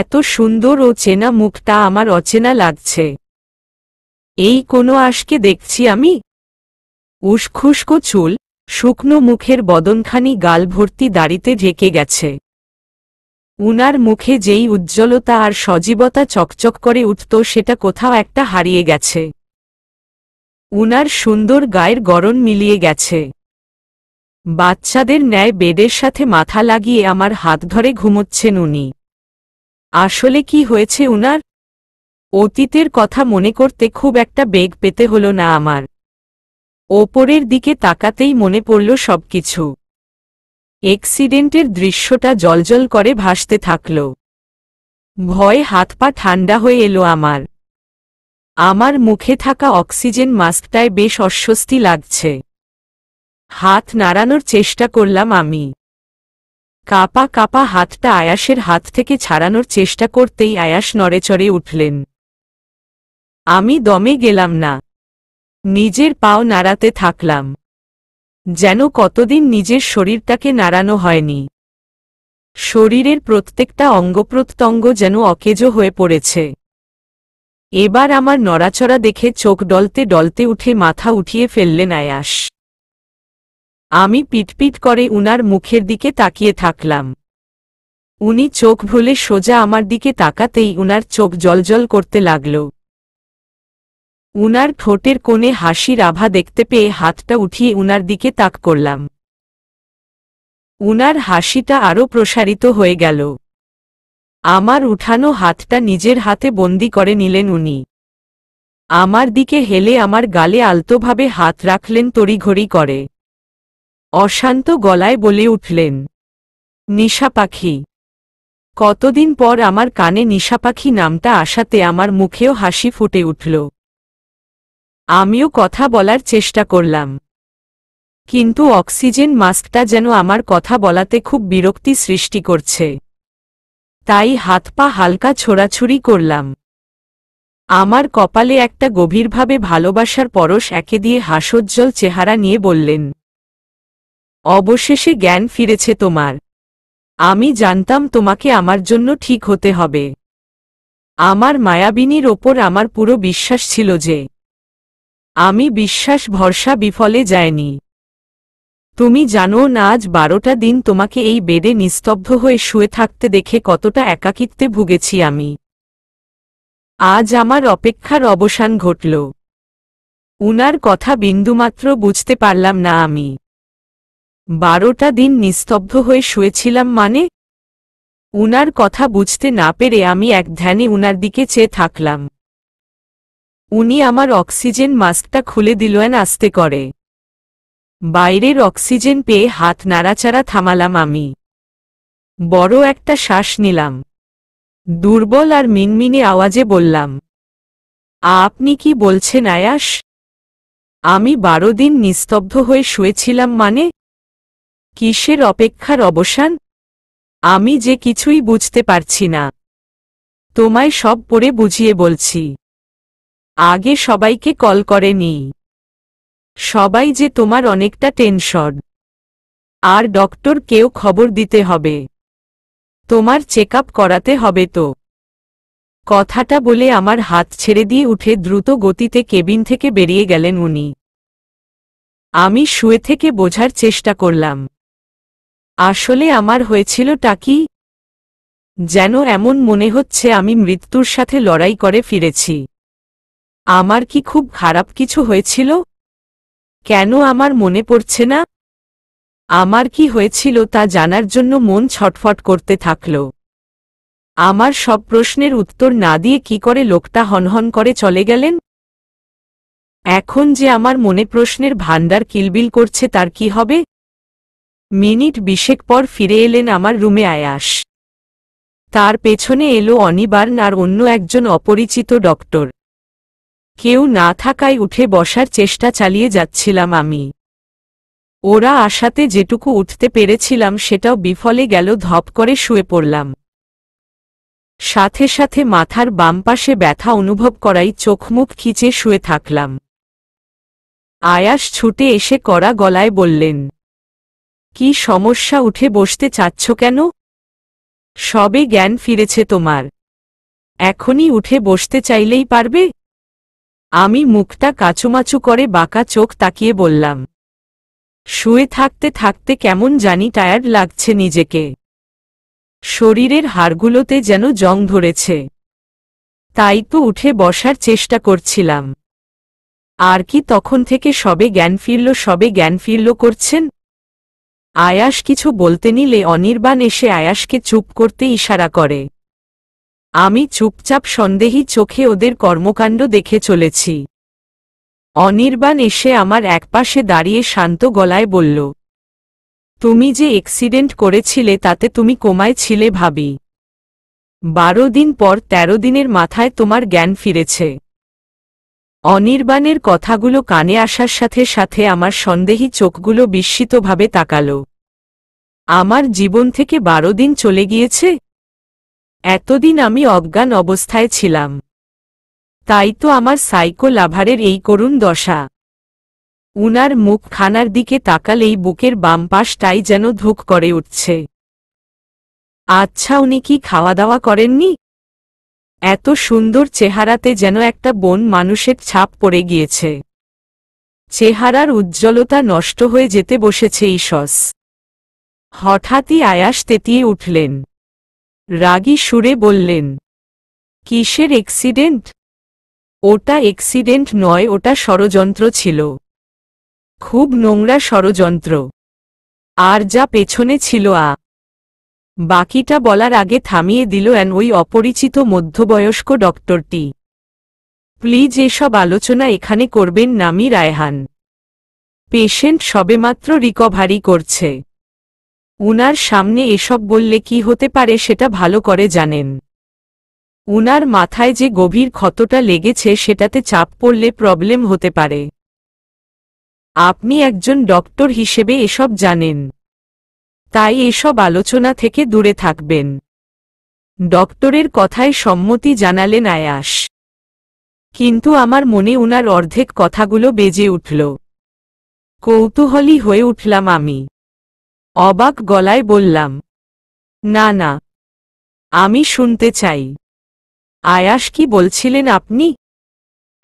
এত সুন্দর ও চেনা মুখটা আমার অচেনা লাগছে। এই কোনো আশকে দেখছি আমি? উস্খুস্কো চুল, শুকনো মুখের বদনখানি গাল ভর্তি দাড়িতে ঢেকে গেছে। উনার মুখে যেই উজ্জ্বলতা আর সজীবতা চকচক করে উঠত সেটা কোথাও একটা হারিয়ে গেছে। উনার সুন্দর গায়ের গড়ন মিলিয়ে গেছে। বাচ্চাদের ন্যায় বেডের সাথে মাথা লাগিয়ে আমার হাত ধরে ঘুমোচ্ছেন উনি। আসলে কি হয়েছে উনার? অতীতের কথা মনে করতে খুব একটা বেগ পেতে হলো না আমার। ওপরের দিকে তাকাতেই মনে পড়ল সবকিছু। অ্যাক্সিডেন্টের দৃশ্যটা জ্বলজ্বল করে ভাসতে থাকল। ভয়ে হাত পা ঠান্ডা হয়ে এলো আমার। আমার মুখে থাকা অক্সিজেন মাস্কটায় বেশ অস্বস্তি লাগছে। হাত নাড়ানোর চেষ্টা করলাম আমি। কাপা কাপা হাতটা আয়াসের হাত থেকে ছাড়ানোর চেষ্টা করতেই আয়াস নড়েচড়ে উঠলেন। আমি দমে গেলাম না। নিজের পাও নাড়াতে থাকলাম। যেন কতদিন নিজের শরীরটাকে নাড়ানো হয়নি। শরীরের প্রত্যেকটা অঙ্গপ্রত্যঙ্গ যেন অকেজো হয়ে পড়েছে। এবার আমার নড়াচড়া দেখে চোখ ডলতে ডলতে উঠে মাথা উঠিয়ে ফেললেন আয়াস। আমি পিটপিট করে উনার মুখের দিকে তাকিয়ে থাকলাম। উনি চোখ ভুলে সোজা আমার দিকে তাকাতেই উনার চোখ জ্বলজ্বল করতে লাগল। উনার ঠোঁটের কোণে হাসির আভা দেখতে পেয়ে হাতটা উঠিয়ে উনার দিকে তাক করলাম। উনার হাসিটা আরও প্রসারিত হয়ে গেল। আমার উঠানো হাতটা নিজের হাতে বন্দি করে নিলেন উনি। আমার দিকে হেলে আমার গালে আলতোভাবে হাত রাখলেন তড়িঘড়ি করে। অশান্ত গলায় বলে উঠলেন, নিশা পাখি। কতদিন পর আমার কানে নিশা পাখি নামটা আসাতে আমার মুখেও হাসি ফুটে উঠল। আমিও কথা বলার চেষ্টা করলাম, কিন্তু অক্সিজেন মাস্কটা যেন আমার কথা বলাতে খুব বিরক্তি সৃষ্টি করছে। তাই হাত পা হালকা ছোড়াছুড়ি করলাম। আমার কপালে একটা গভীরভাবে ভালোবাসার পরশ এঁকে দিয়ে হাসোজ্জ্বল চেহারা নিয়ে বললেন, অবশেষে জ্ঞান ফিরেছে তোমার। আমি জানতাম তোমাকে আমার জন্য ঠিক হতে হবে। আমার মায়াবিনীর ওপর আমার পুরো বিশ্বাস ছিল যে আমি বিশ্বাস ভরসা বিফলে যায়নি। তুমি জানো না আজ 12টা দিন তোমাকে এই বেডে নিস্তব্ধ হয়ে শুয়ে থাকতে দেখে কতটা একাকিত্বে ভুগেছি আমি। আজ আমার অপেক্ষার অবসান ঘটল। উনার কথা বিন্দুমাত্র বুঝতে পারলাম না আমি। 12টা দিন নিস্তব্ধ হয়ে শুয়েছিলাম মানে? উনার কথা বুঝতে না পেরে আমি এক ধ্যানে উনার দিকে চেয়ে থাকলাম। উনি আমার অক্সিজেন মাস্কটা খুলে দিলেন আস্তে করে। বাইরের অক্সিজেন পেয়ে হাত নাড়াচাড়া থামালাম আমি। বড় একটা শ্বাস নিলাম। দুর্বল আর মিনমিনে আওয়াজে বললাম, আপনি কি বলছেন আয়াস? আমি 12 দিন নিস্তব্ধ হয়ে শুয়েছিলাম মানে? কিসের অপেক্ষার অবসান? আমি যে কিছুই বুঝতে পারছি না। তোমায় সব পড়ে বুঝিয়ে বলছি। আগে সবাইকে কল করে নি। সবাই যে তোমার অনেকটা টেনশন। আর ডক্টরকেও খবর দিতে হবে। তোমার চেকআপ করাতে হবে তো। কথাটা বলে আমার হাত ছেড়ে দিয়ে উঠে দ্রুত গতিতে কেবিন থেকে বেরিয়ে গেলেন উনি। আমি শুয়ে থেকে বোঝার চেষ্টা করলাম, আসলে আমার হয়েছিলটা কি? যেন এমন মনে হচ্ছে আমি মৃত্যুর সাথে লড়াই করে ফিরেছি। আমার কি খুব খারাপ কিছু হয়েছিল? কেন আমার মনে পড়ছে না? আমার কি হয়েছিল তা জানার জন্য মন ছটফট করতে থাকল। আমার সব প্রশ্নের উত্তর না দিয়ে কি করে লোকটা হনহন করে চলে গেলেন? এখন যে আমার মনে প্রশ্নের ভাণ্ডার কিলবিল করছে তার কি হবে? মিনিট 20 পর ফিরে এলেন আমার রুমে আয়াস। তার পেছনে এলো অনিবার্ন আর অন্য একজন অপরিচিত ডক্টর। কেউ না থাকায় উঠে বসার চেষ্টা চালিয়ে যাচ্ছিলাম আমি। ওরা আশাতে যেটুকু উঠতে পেরেছিলাম সেটাও বিফলে গেল। ধপ করে শুয়ে পড়লাম। সাথে সাথে মাথার বাম পাশে ব্যথা অনুভব করাই চোখ মুখ খিচে শুয়ে থাকলাম। আয়াস ছুটে এসে কড়া গলায় বললেন, কি সমস্যা, উঠে বসতে চাচ্ছ কেন? সবে জ্ঞান ফিরেছে তোমার, এখনই উঠে বসতে চাইলেই পারবে? আমি মুখটা কাচুমাচু করে বাঁকা চোখ তাকিয়ে বললাম। শুয়ে থাকতে থাকতে কেমন জানি টায়ার্ড লাগছে নিজেকে, শরীরের হাড়গুলোতে যেন জং ধরেছে, তাই তো উঠে বসার চেষ্টা করছিলাম। আর কি তখন থেকে সবে জ্ঞান ফিরল করছেন? আয়াস কিছু বলতে নিলে অনির্বাণ এসে আয়াসকে চুপ করতে ইশারা করে। আমি চুপচাপ সন্দেহী চোখে ওদের কর্মকাণ্ড দেখে চলেছি। অনির্বাণ এসে আমার একপাশে দাঁড়িয়ে শান্ত গলায় বলল, তুমি যে অ্যাক্সিডেন্ট করেছিলে তাতে তুমি কোমায় ছিলে ভাবি। 12 দিন পর 13 দিনের মাথায় তোমার জ্ঞান ফিরেছে। অনির্বাণের কথাগুলো কানে আসার সাথে সাথে আমার সন্দেহী চোখগুলো বিস্মিতভাবে তাকাল। আমার জীবন থেকে 12 দিন চলে গিয়েছে? এতদিন আমি অজ্ঞান অবস্থায় ছিলাম, তাই তো আমার সাইকো লাভারের এই করুণ দশা। উনার মুখখানার দিকে তাকালেই বুকের বাম পাশটাই যেন ধুক করে উঠছে। আচ্ছা, উনি কি খাওয়া দাওয়া করেননি? এত সুন্দর চেহারাতে যেন একটা বন মানুষের ছাপ পড়ে গিয়েছে। চেহারার উজ্জ্বলতা নষ্ট হয়ে যেতে বসেছে ঈষৎ। হঠাৎই আয়াস তেতিয়ে উঠলেন, রাগী সুরে বললেন, কিসের অ্যাক্সিডেন্ট? ওটা অ্যাক্সিডেন্ট নয়, ওটা ষড়যন্ত্র ছিল, খুব নোংরা ষড়যন্ত্র। আর যা পেছনে ছিল বাকিটা বলার আগে থামিয়ে দিল ওই অপরিচিত মধ্যবয়স্ক ডক্টরটি। প্লিজ এসব আলোচনা এখানে করবেন না মি রায়হান। পেশেন্ট সবেমাত্র রিকভারি করছে। উনার সামনে এসব বললে কি হতে পারে সেটা ভালো করে জানেন। উনার মাথায় যে গভীর ক্ষতটা লেগেছে সেটাতে চাপ পড়লে প্রবলেম হতে পারে। আপনি একজন ডক্টর হিসেবে এসব জানেন, তাই এসব আলোচনা থেকে দূরে থাকবেন। ডক্টরের কথায় সম্মতি জানালেন আয়াস। কিন্তু আমার মনে উনার অর্ধেক কথাগুলো বেজে উঠল। কৌতূহলী হয়ে উঠলাম আমি। অবাক গলায় বললাম, না না, আমি শুনতে চাই। আয়াস, কি বলছিলেন আপনি?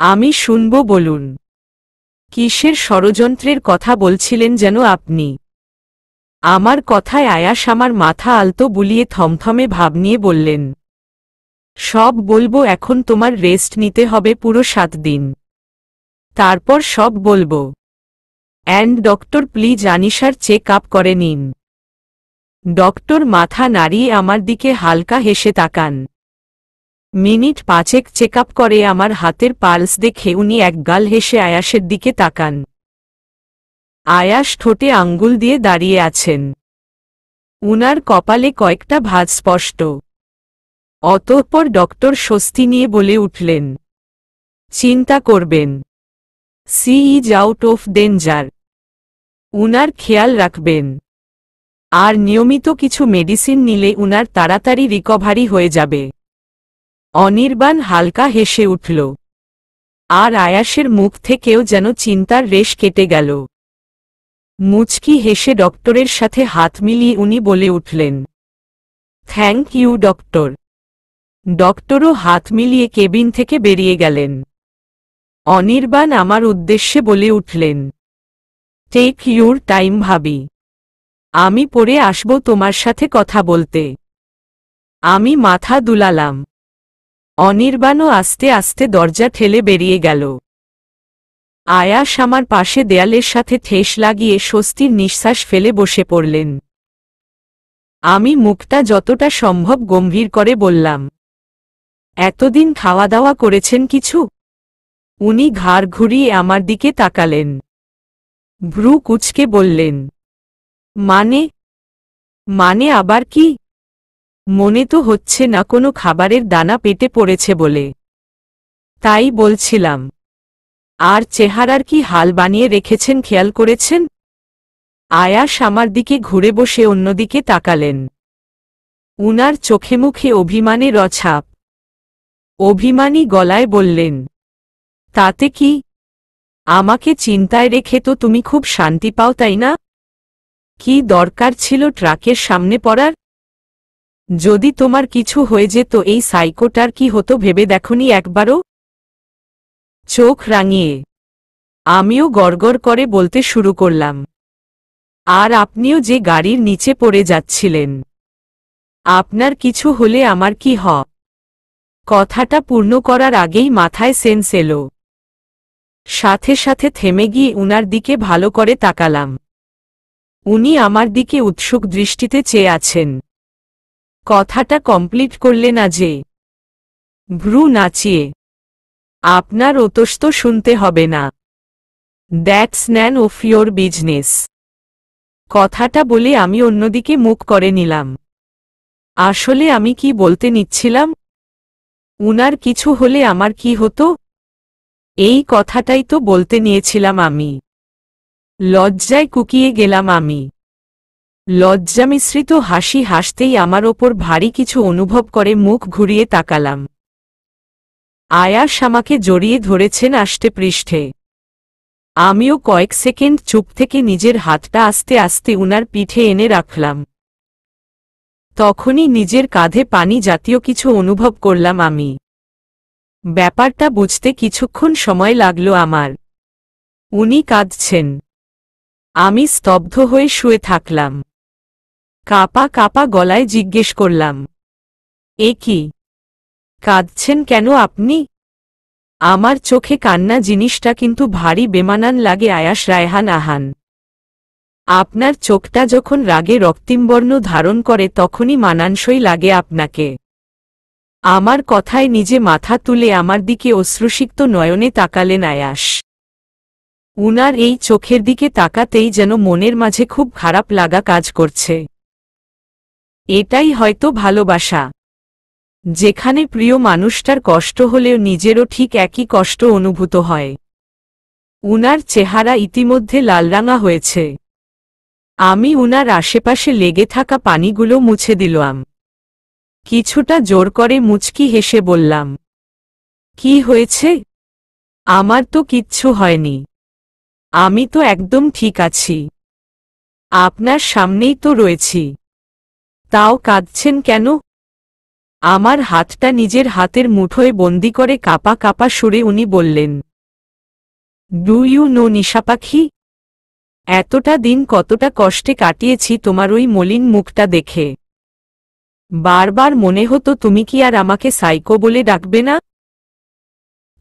আমি শুনব, বলুন। কিসের ষড়যন্ত্রের কথা বলছিলেন যেন আপনি? আমার কথায় আয়াস আমার মাথা আলতো বুলিয়ে থমথমে ভাব নিয়ে বললেন, সব বলবো, এখন তোমার রেস্ট নিতে হবে পুরো 7 দিন, তারপর সব বলবো। অ্যান্ড ডক্টর, প্লিজ আনিশার চেক আপ করে নিন। ডক্টর মাথা নাড়িয়ে আমার দিকে হালকা হেসে তাকান। মিনিট 5 চেক আপ করে আমার হাতের পালস দেখে উনি একগাল হেসে আয়াসের দিকে তাকান। আয়াস ঠোঁটে আঙ্গুল দিয়ে দাঁড়িয়ে আছেন। উনার কপালে কয়েকটা ভাঁজ স্পষ্ট। অতঃপর ডক্টর স্বস্তি নিয়ে বলে উঠলেন, চিন্তা করবেন, she is out of danger. উনার খেয়াল রাখবেন, আর নিয়মিত কিছু মেডিসিন নিলে উনার তাড়াতাড়ি রিকভারি হয়ে যাবে। অনির্বাণ হালকা হেসে উঠল, আর আয়াসের মুখ থেকেও যেন চিন্তার রেশ কেটে গেল। মুচকি হেসে ডক্টরের সাথে হাত মিলিয়ে উনি বলে উঠলেন, থ্যাংক ইউ ডক্টর। ডক্টরও হাত মিলিয়ে কেবিন থেকে বেরিয়ে গেলেন। অনির্বাণ আমার উদ্দেশ্যে বলে উঠলেন, টেক ইউর টাইম ভাবি, আমি পরে আসব তোমার সাথে কথা বলতে। আমি মাথা দুলালাম। অনির্বাণও আস্তে আস্তে দরজা ঠেলে বেরিয়ে গেল। আয়াস আমার পাশে দেয়ালের সাথে ঠেস লাগিয়ে স্বস্তির নিঃশ্বাস ফেলে বসে পড়লেন। আমি মুখটা যতটা সম্ভব গম্ভীর করে বললাম, এতদিন খাওয়া দাওয়া করেছেন কিছু? উনি ঘাড় ঘুরিয়ে আমার দিকে তাকালেন। ভ্রু কুঁচকে বললেন, মানে আবার কি? মনে তো হচ্ছে না কোনো খাবারের দানা পেটে পড়েছে বলে। তাই বলছিলাম। আর চেহারার কি হাল বানিয়ে রেখেছেন খেয়াল করেছেন? আয়াস আমার দিকে ঘুরে বসে অন্যদিকে তাকালেন। উনার চোখে মুখে অভিমানের ছাপ। অভিমানী গলায় বললেন, তাতে কি? আমাকে চিন্তায় রেখে তো তুমি খুব শান্তি পাও, তাই না? কি দরকার ছিল ট্রাকের সামনে পড়ার? যদি তোমার কিছু হয়ে যেত এই সাইকোটার কি হতো ভেবে দেখনি একবারও? চোখ রাঙিয়ে আমিও গড়গড় করে বলতে শুরু করলাম, আর আপনিও যে গাড়ির নিচে পড়ে যাচ্ছিলেন, আপনার কিছু হলে আমার কি হয়? কথাটা পূর্ণ করার আগেই মাথায় সেন্স এলো। সাথে সাথে থেমে গিয়ে উনার দিকে ভালো করে তাকালাম। উনি আমার দিকে উৎসুক দৃষ্টিতে চেয়ে আছেন। কথাটা কমপ্লিট করলে না যে ভ্রু নাচিয়ে, আপনার ওতস্ত শুনতে হবে না, that's NAND of your business. কথাটা বলে আমি অন্যদিকে মুখ করে নিলাম। আসলে আমি কি বলতে নিচ্ছিলাম? উনার কিছু হলে আমার কি হতো, এই কথাটাই তো বলতে নিয়েছিলাম আমি। লজ্জায় কুকিয়ে গেলাম আমি। লজ্জা মিশ্রিত হাসি হাসতেই আমার ওপর ভারী কিছু অনুভব করে মুখ ঘুরিয়ে তাকালাম। আয়াস আমাকে জড়িয়ে ধরেছেন আষ্টে পৃষ্ঠে। আমিও কয়েক সেকেন্ড চুপ থেকে নিজের হাতটা আস্তে আস্তে উনার পিঠে এনে রাখলাম। তখনই নিজের কাঁধে পানি জাতীয় কিছু অনুভব করলাম আমি। ব্যাপারটা বুঝতে কিছুক্ষণ সময় লাগলো আমার। উনি কাঁদছেন। আমি স্তব্ধ হয়ে শুয়ে থাকলাম। কাঁপা কাঁপা গলায় জিজ্ঞেস করলাম, এ কি, কাঁদছেন কেন আপনি? আমার চোখে কান্না জিনিসটা কিন্তু ভারী বেমানান লাগে আয়াস রায়হান আহান। আপনার চোখটা যখন রাগে রক্তিমবর্ণ ধারণ করে তখনই মানানসই লাগে আপনাকে। আমার কথায় নিজে মাথা তুলে আমার দিকে অশ্রুসিক্ত নয়নে তাকালেন আয়াস। উনার এই চোখের দিকে তাকাতেই যেন মনের মাঝে খুব খারাপ লাগা কাজ করছে। এটাই হয়তো ভালোবাসা, যেখানে প্রিয় মানুষটার কষ্ট হলেও নিজেরও ঠিক একই কষ্ট অনুভূত হয়। উনার চেহারা ইতিমধ্যে লালরাঙা হয়েছে। আমি উনার আশেপাশে লেগে থাকা পানিগুলো মুছে দিলাম। কিছুটা জোর করে মুচকি হেসে বললাম, কি হয়েছে? আমার তো কিচ্ছু হয়নি, আমি তো একদম ঠিক আছি। আপনার সামনেই তো রয়েছি, তাও কাঁদছেন কেন? আমার হাতটা নিজের হাতের মুঠোয় বন্দি করে কাঁপা কাঁপা সুরে উনি বললেন, ডু ইউ নো নিশা পাখি, এতটা দিন কতটা কষ্টে কাটিয়েছি তোমার ওই মলিন মুখটা দেখে। বারবার মনে হতো তুমি কি আর আমাকে সাইকো বলে ডাকবে না?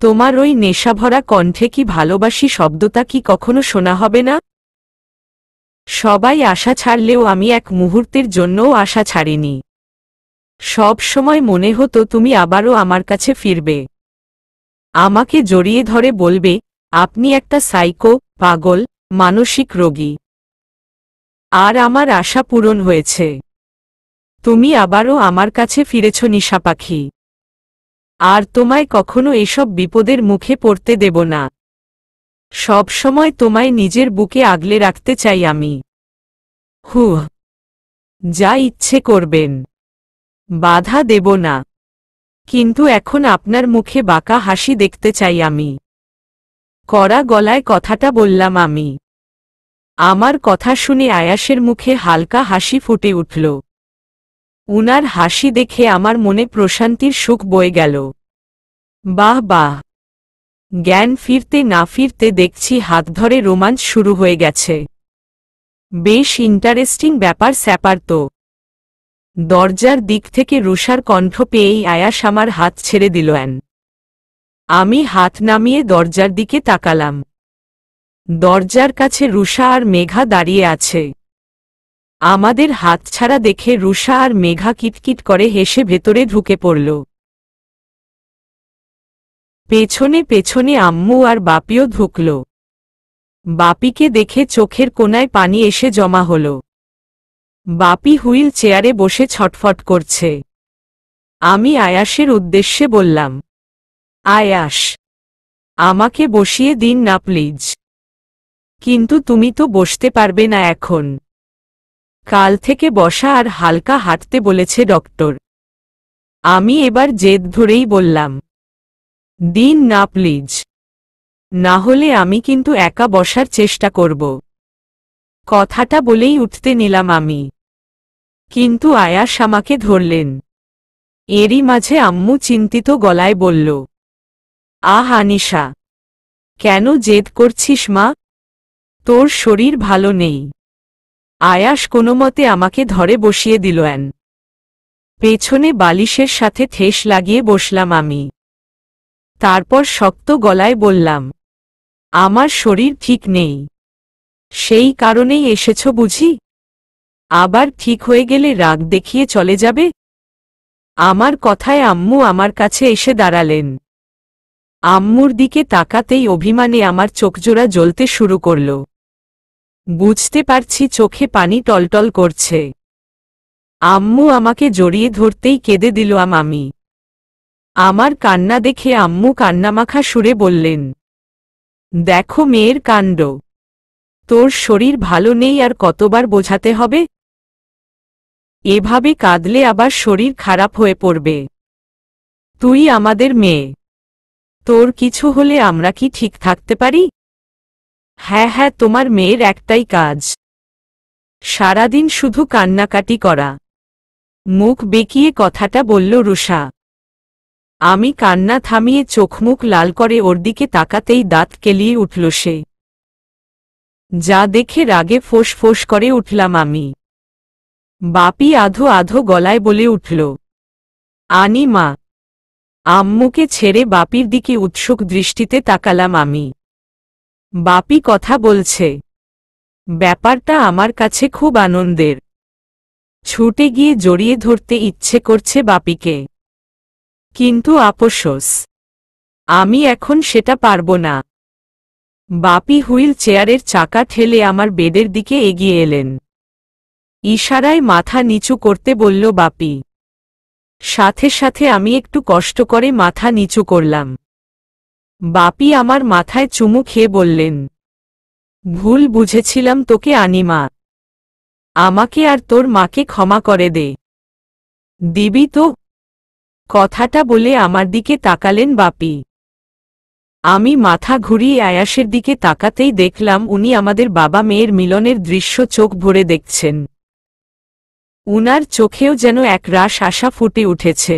তোমার ওই নেশাভরা কণ্ঠে কি ভালোবাসি শব্দটা কি কখনো শোনা হবে না? সবাই আশা ছাড়লেও আমি এক মুহূর্তের জন্যও আশা ছাড়িনি। সব সময় মনে হতো তুমি আবারও আমার কাছে ফিরবে, আমাকে জড়িয়ে ধরে বলবে, আপনি একটা সাইকো, পাগল, মানসিক রোগী। আর আমার আশা পূরণ হয়েছে। তুমি আবারও আমার কাছে ফিরেছ নিশা পাখি। আর তোমায় কখনো এসব বিপদের মুখে পড়তে দেব না। সব সময় তোমায় নিজের বুকে আগলে রাখতে চাই আমি। হুহ, যা ইচ্ছে করবেন, বাধা দেব না। কিন্তু এখন আপনার মুখে বাঁকা হাসি দেখতে চাই আমি। কড়া গলায় কথাটা বললাম আমি। আমার কথা শুনে আয়াসের মুখে হালকা হাসি ফুটে উঠল। উনার হাসি দেখে আমার মনে প্রশান্তির সুখ বয়ে গেল। বাহ বাহ, জ্ঞান ফিরতে না ফিরতে দেখছি হাত ধরে রোমাঞ্চ শুরু হয়ে গেছে। বেশ ইন্টারেস্টিং ব্যাপার স্যাপার তো। দরজার দিক থেকে রুষার কণ্ঠ পেয়েই আয়াস আমার হাত ছেড়ে দিল। আমি হাত নামিয়ে দরজার দিকে তাকালাম। দরজার কাছে রুষা আর মেঘা দাঁড়িয়ে আছে। আমাদের হাতছাড়া দেখে রুষা আর মেঘা কিটকিট করে হেসে ভেতরে ঢুকে পড়ল। পেছনে পেছনে আম্মু আর বাপিও ঢুকল। বাপিকে দেখে চোখের কোণায় পানি এসে জমা হল। বাপি হুইল চেয়ারে বসে ছটফট করছে। আমি আয়াসের উদ্দেশ্যে বললাম, আয়াস, আমাকে বসিয়ে দিন না প্লিজ। কিন্তু তুমি তো বসতে পারবে না এখন। কাল থেকে বসা আর হালকা হাঁটতে বলেছে ডক্টর। আমি এবার জেদ ধরেই বললাম, দিন না প্লিজ, না হলে আমি কিন্তু একা বসার চেষ্টা করব। কথাটা বলেই উঠতে নিলাম আমি। কিন্তু আয়াস আমাকে ধরলেন। এরই মাঝে আম্মু চিন্তিত গলায় বলল, আহ আনিশা, কেন জেদ করছিস মা? তোর শরীর ভালো নেই। আয়াস কোনোমতে আমাকে ধরে বসিয়ে দিল। পেছনে বালিশের সাথে ঠেস লাগিয়ে বসলাম আমি। তারপর শক্ত গলায় বললাম, আমার শরীর ঠিক নেই। সেই কারণেই এসেছ বুঝি? আবার ঠিক হয়ে গেলে রাগ দেখিয়ে চলে যাবে? আমার কথায় আম্মু আমার কাছে এসে দাঁড়ালেন। আম্মুর দিকে তাকাতেই অভিমানে আমার চোখজোড়া জ্বলতে শুরু করল। বুঝতে পারছি চোখে পানি টলটল করছে। আম্মু আমাকে জড়িয়ে ধরতেই কেঁদে দিলাম আমি। আমার কান্না দেখে আম্মু কান্নামাখা সুরে বললেন, দেখো মেয়ের কাণ্ড, তোর শরীর ভালো নেই আর কতবার বোঝাতে হবে? এভাবে কাঁদলে আবার শরীর খারাপ হয়ে পড়বে। তুই আমাদের মেয়ে, তোর কিছু হলে আমরা কি ঠিক থাকতে পারি? হ্যাঁ হ্যাঁ, তোমার মেয়ের একটাই কাজ, সারাদিন শুধু কান্নাকাটি করা। মুখ বেঁকিয়ে কথাটা বলল রুষা। আমি কান্না থামিয়ে চোখমুখ লাল করে ওর দিকে তাকাতেই দাঁত কেলিয়ে উঠল সে। যা দেখে রাগে ফোঁস ফোঁস করে উঠলাম আমি। বাপি আধো আধো গলায় বলে উঠল, আনি মা। আম্মুকে ছেড়ে বাপির দিকে উৎসুক দৃষ্টিতে তাকালাম আমি। বাপি কথা বলছে, ব্যাপারটা আমার কাছে খুব আনন্দের। ছুটে গিয়ে জড়িয়ে ধরতে ইচ্ছে করছে বাপিকে, কিন্তু আপসোস, আমি এখন সেটা পারব না। বাপি হুইল চেয়ারের চাকা ঠেলে আমার বেডের দিকে এগিয়ে এলেন। ইশারায় মাথা নিচু করতে বলল বাপি। সাথে সাথে আমি একটু কষ্ট করে মাথা নিচু করলাম। বাপি আমার মাথায় চুমু খেয়ে বললেন, ভুল বুঝেছিলাম তোকে আনিমা। আমাকে আর তোর মাকে ক্ষমা করে দে। দিবি তো? কথাটা বলে আমার দিকে তাকালেন বাপি। আমি মাথা ঘুরিয়ে আয়াসের দিকে তাকাতেই দেখলাম উনি আমাদের বাবা মেয়ের মিলনের দৃশ্য চোখ ভরে দেখছেন। উনার চোখেও যেন এক রাশ আশা ফুটে উঠেছে।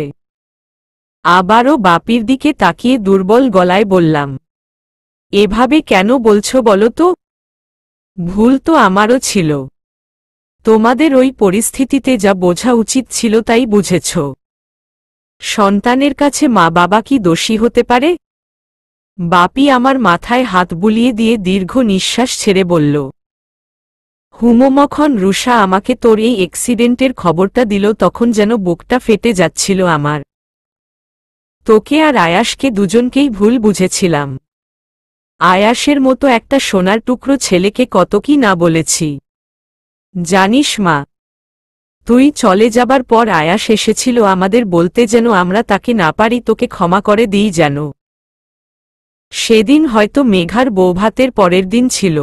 আবারও বাপির দিকে তাকিয়ে দুর্বল গলায় বললাম, এভাবে কেন বলছো বলো তো? ভুল তো আমারও ছিল। তোমাদের ওই পরিস্থিতিতে যা বোঝা উচিত ছিল তাই বুঝেছ। সন্তানের কাছে মা বাবা কি দোষী হতে পারে? বাপি আমার মাথায় হাত বুলিয়ে দিয়ে দীর্ঘ নিঃশ্বাস ছেড়ে বলল, হুমমখন রুষা আমাকে তোর এই অ্যাক্সিডেন্টের খবরটা দিল তখন যেন বুকটা ফেটে যাচ্ছিল আমার। তোকে আর আয়াসকে দুজনকেই ভুল বুঝেছিলাম। আয়াসের মতো একটা সোনার টুকরো ছেলেকে কত কি না বলেছি। জানিস মা, তুই চলে যাবার পর আয়াস এসেছিল আমাদের বলতে যেন আমরা তাকে না পারি তোকে ক্ষমা করে দিই যেন। সেদিন হয়তো মেঘার বৌভাতের পরের দিন ছিল।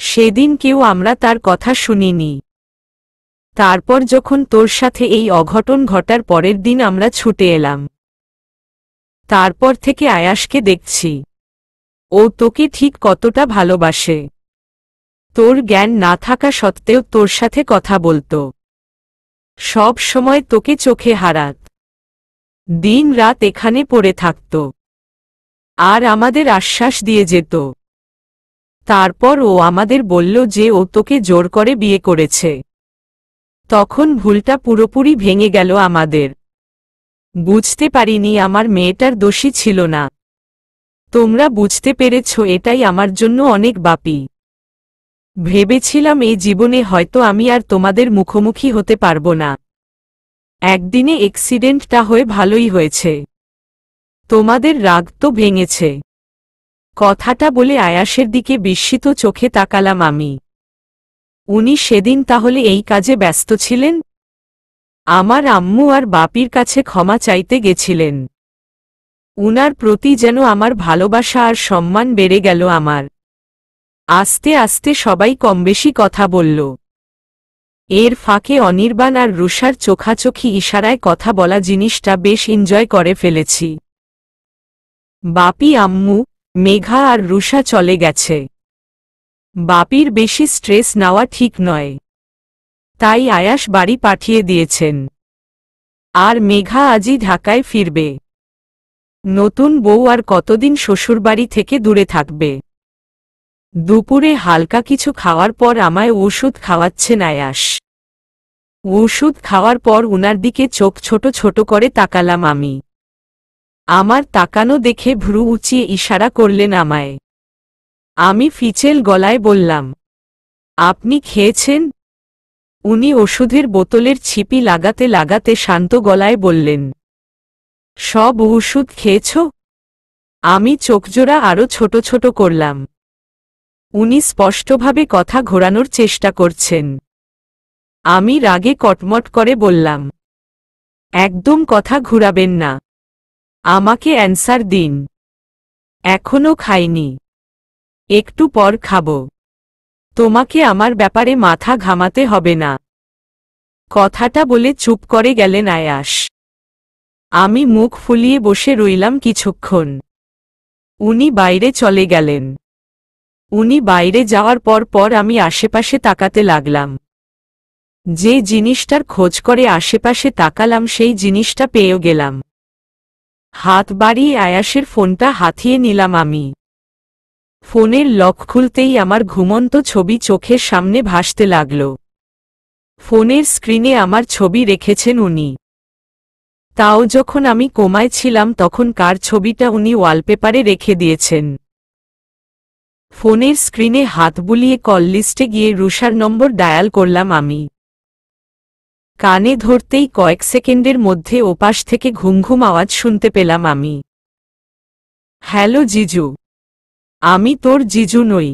সেদিন কেউ আমরা তার কথা শুনিনি। তারপর যখন তোর সাথে এই অঘটন ঘটার পরের দিন আমরা ছুটে এলাম। তারপর থেকে আয়াসকে দেখছি, ও তোকে ঠিক কতটা ভালোবাসে। তোর জ্ঞান না থাকা সত্ত্বেও তোর সাথে কথা বলতো, সব সময় তোকে চোখে হারাত, দিন রাত এখানে পড়ে থাকত, আর আমাদের আশ্বাস দিয়ে যেত। তারপর ও আমাদের বলল যে ও তোকে জোর করে বিয়ে করেছে। তখন ভুলটা পুরোপুরি ভেঙে গেল আমাদের। বুঝতে পারিনি আমার মেয়েটার দোষী ছিল না। তোমরা বুঝতে পেরেছ, এটাই আমার জন্য অনেক বাপি। ভেবেছিলাম এই জীবনে হয়তো আমি আর তোমাদের মুখোমুখি হতে পারব না। একদিনে অ্যাক্সিডেন্টটা হয়ে ভালোই হয়েছে। তোমাদের রাগ তো ভেঙেছে। কথাটা বলে আয়াসের দিকে বিস্মিত চোখে তাকালাম আমি। উনি সেদিন তাহলে এই কাজে ব্যস্ত ছিলেন? আমার আম্মু আর বাপির কাছে ক্ষমা চাইতে গেছিলেন। উনার প্রতি যেন আমার ভালোবাসা আর সম্মান বেড়ে গেল আমার। আস্তে আস্তে সবাই কমবেশি কথা বলল। এর ফাঁকে অনির্বাণ আর রুষার চোখাচোখি ইশারায় কথা বলা জিনিসটা বেশ এনজয় করে ফেলেছি। বাপি, আম্মু, মেঘা আর রুষা চলে গেছে। বাপির বেশি স্ট্রেস নেওয়া ঠিক নয়। তাই আয়াস বাড়ি পাঠিয়ে দিয়েছেন। আর মেঘা আজই ঢাকায় ফিরবে। নতুন বউ আর কতদিন শ্বশুরবাড়ি থেকে দূরে থাকবে। দুপুরে হালকা কিছু খাওয়ার পর আমায় ওষুধ খাওয়াচ্ছেন আয়াস। ওষুধ খাওয়ার পর উনার দিকে চোখ ছোট ছোট করে তাকালাম আমি। আমার তাকানো দেখে ভ্রু উঁচিয়ে ইশারা করলেন আমায়। আমি ফিচেল গলায় বললাম, আপনি খেয়েছেন? উনি ওষুধের বোতলের ছিপি লাগাতে লাগাতে শান্ত গলায় বললেন, সব ওষুধ খেয়েছ? আমি চোখজোড়া আরো ছোট ছোট করলাম। উনি স্পষ্টভাবে কথা ঘোরানোর চেষ্টা করছেন। আমি রাগে কটমট করে বললাম, একদম কথা ঘুরাবেন না, আমাকে অ্যান্সার দিন। এখনো খাইনি, একটু পর খাব। তোমাকে আমার ব্যাপারে মাথা ঘামাতে হবে না। কথাটা বলে চুপ করে গেলেন আয়াস। আমি মুখ ফুলিয়ে বসে রইলাম কিছুক্ষণ। উনি বাইরে চলে গেলেন। উনি বাইরে যাওয়ার পর আমি আশেপাশে তাকাতে লাগলাম। যে জিনিসটার খোঁজ করে আশেপাশে তাকালাম সেই জিনিসটা পেয়েও গেলাম। হাত বাড়িয়ে আয়াসের ফোনটা হাতিয়ে নিলাম আমি। ফোনের লক খুলতেই আমার ঘুমন্ত ছবি চোখের সামনে ভাসতে লাগল। ফোনের স্ক্রিনে আমার ছবি রেখেছেন উনি। তাও যখন আমি কোমায় ছিলাম তখন কার ছবিটা উনি ওয়ালপেপারে রেখে দিয়েছেন। ফোনের স্ক্রিনে হাত বুলিয়ে কল লিস্টে গিয়ে রুষার নম্বর ডায়াল করলাম আমি। কানে ধরতেই কয়েক সেকেন্ডের মধ্যে ওপাশ থেকে ঘুমঘুম আওয়াজ শুনতে পেলাম আমি। হ্যালো জিজু। আমি তোর জিজু নই,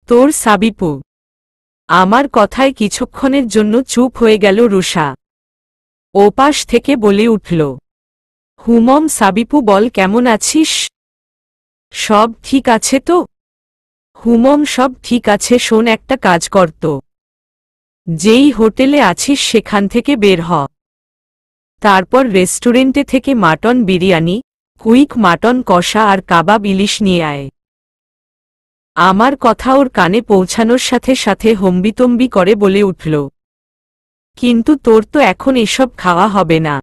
তোর সাবিপু। আমার কথায় কিছুক্ষণের জন্য চুপ হয়ে গেল রুষা। ওপাশ থেকে বলে উঠল, হুমম সাবিপু বল, কেমন আছিস? সব ঠিক আছে তো? হুমম সব ঠিক আছে। শোন, একটা কাজ করত, যেই হোটেলে আছিস সেখান থেকে বের হ। তারপর রেস্টুরেন্টে থেকে মাটন বিরিয়ানি, কুইক মাটন কষা আর কাবাব ইলিশ নিয়ে আয়। আমার কথা ওর কানে পৌঁছানোর সাথে সাথে হম্বিতম্বি করে বলে উঠল, কিন্তু তোর তো এখন এসব খাওয়া হবে না,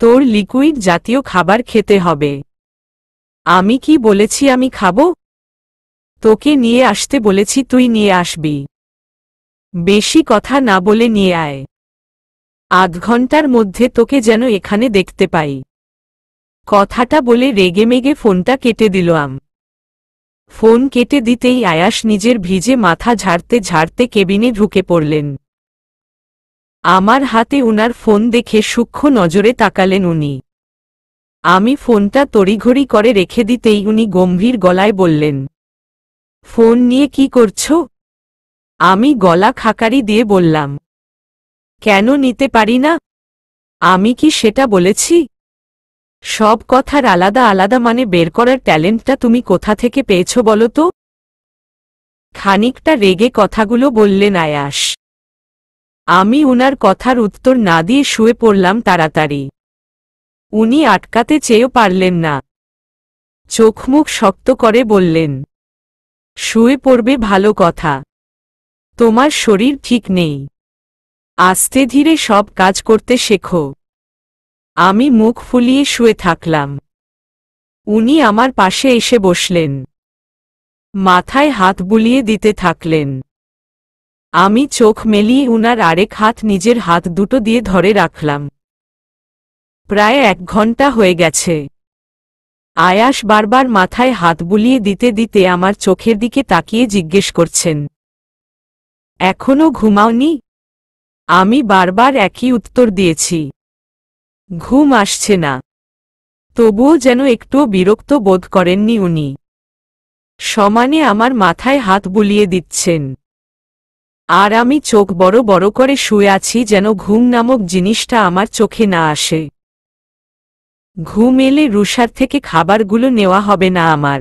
তোর লিকুইড জাতীয় খাবার খেতে হবে। আমি কি বলেছি আমি খাবো? তোকে নিয়ে আসতে বলেছি, তুই নিয়ে আসবি। বেশি কথা না বলে নিয়ে আয়। আধ ঘন্টার মধ্যে তোকে যেন এখানে দেখতে পাই। কথাটা বলে রেগেমেগে ফোনটা কেটে দিলাম। ফোন কেটে দিতেই আয়াস নিজের ভিজে মাথা ঝাড়তে ঝাড়তে কেবিনে ঢুকে পড়লেন। আমার হাতে উনার ফোন দেখে সূক্ষ্ম নজরে তাকালেন উনি। আমি ফোনটা তড়িঘড়ি করে রেখে দিতেই উনি গম্ভীর গলায় বললেন, ফোন নিয়ে কি করছো? আমি গলা খাকারি দিয়ে বললাম, কেন নিতে পারি না? আমি কি সেটা বলেছি? সব কথার আলাদা আলাদা মানে বের করার ট্যালেন্টটা তুমি কোথা থেকে পেয়েছ বলো তো? খানিকটা রেগে কথাগুলো বললেন আয়াস। আমি উনার কথার উত্তর না দিয়ে শুয়ে পড়লাম তাড়াতাড়ি। উনি আটকাতে চেয়েও পারলেন না। চোখ মুখ শক্ত করে বললেন, শুয়ে পড়বে ভালো কথা, তোমার শরীর ঠিক নেই, আস্তে ধীরে সব কাজ করতে শেখো। আমি মুখ ফুলিয়ে শুয়ে থাকলাম। উনি আমার পাশে এসে বসলেন, মাথায় হাত বুলিয়ে দিতে থাকলেন। আমি চোখ মেলিয়ে উনার আরেক হাত নিজের হাত দুটো দিয়ে ধরে রাখলাম। প্রায় 1 ঘন্টা হয়ে গেছে। আয়াস বারবার মাথায় হাত বুলিয়ে দিতে দিতে আমার চোখের দিকে তাকিয়ে জিজ্ঞেস করছেন, এখনো ঘুমাওনি? আমি বারবার একই উত্তর দিয়েছি, ঘুম আসছে না। তবুও যেন একটুও বিরক্ত বোধ করেননি উনি। সমানে আমার মাথায় হাত বুলিয়ে দিচ্ছেন। আর আমি চোখ বড় বড় করে শুয়ে আছি যেন ঘুম নামক জিনিসটা আমার চোখে না আসে। ঘুম এলে রুষার থেকে খাবারগুলো নেওয়া হবে না আমার।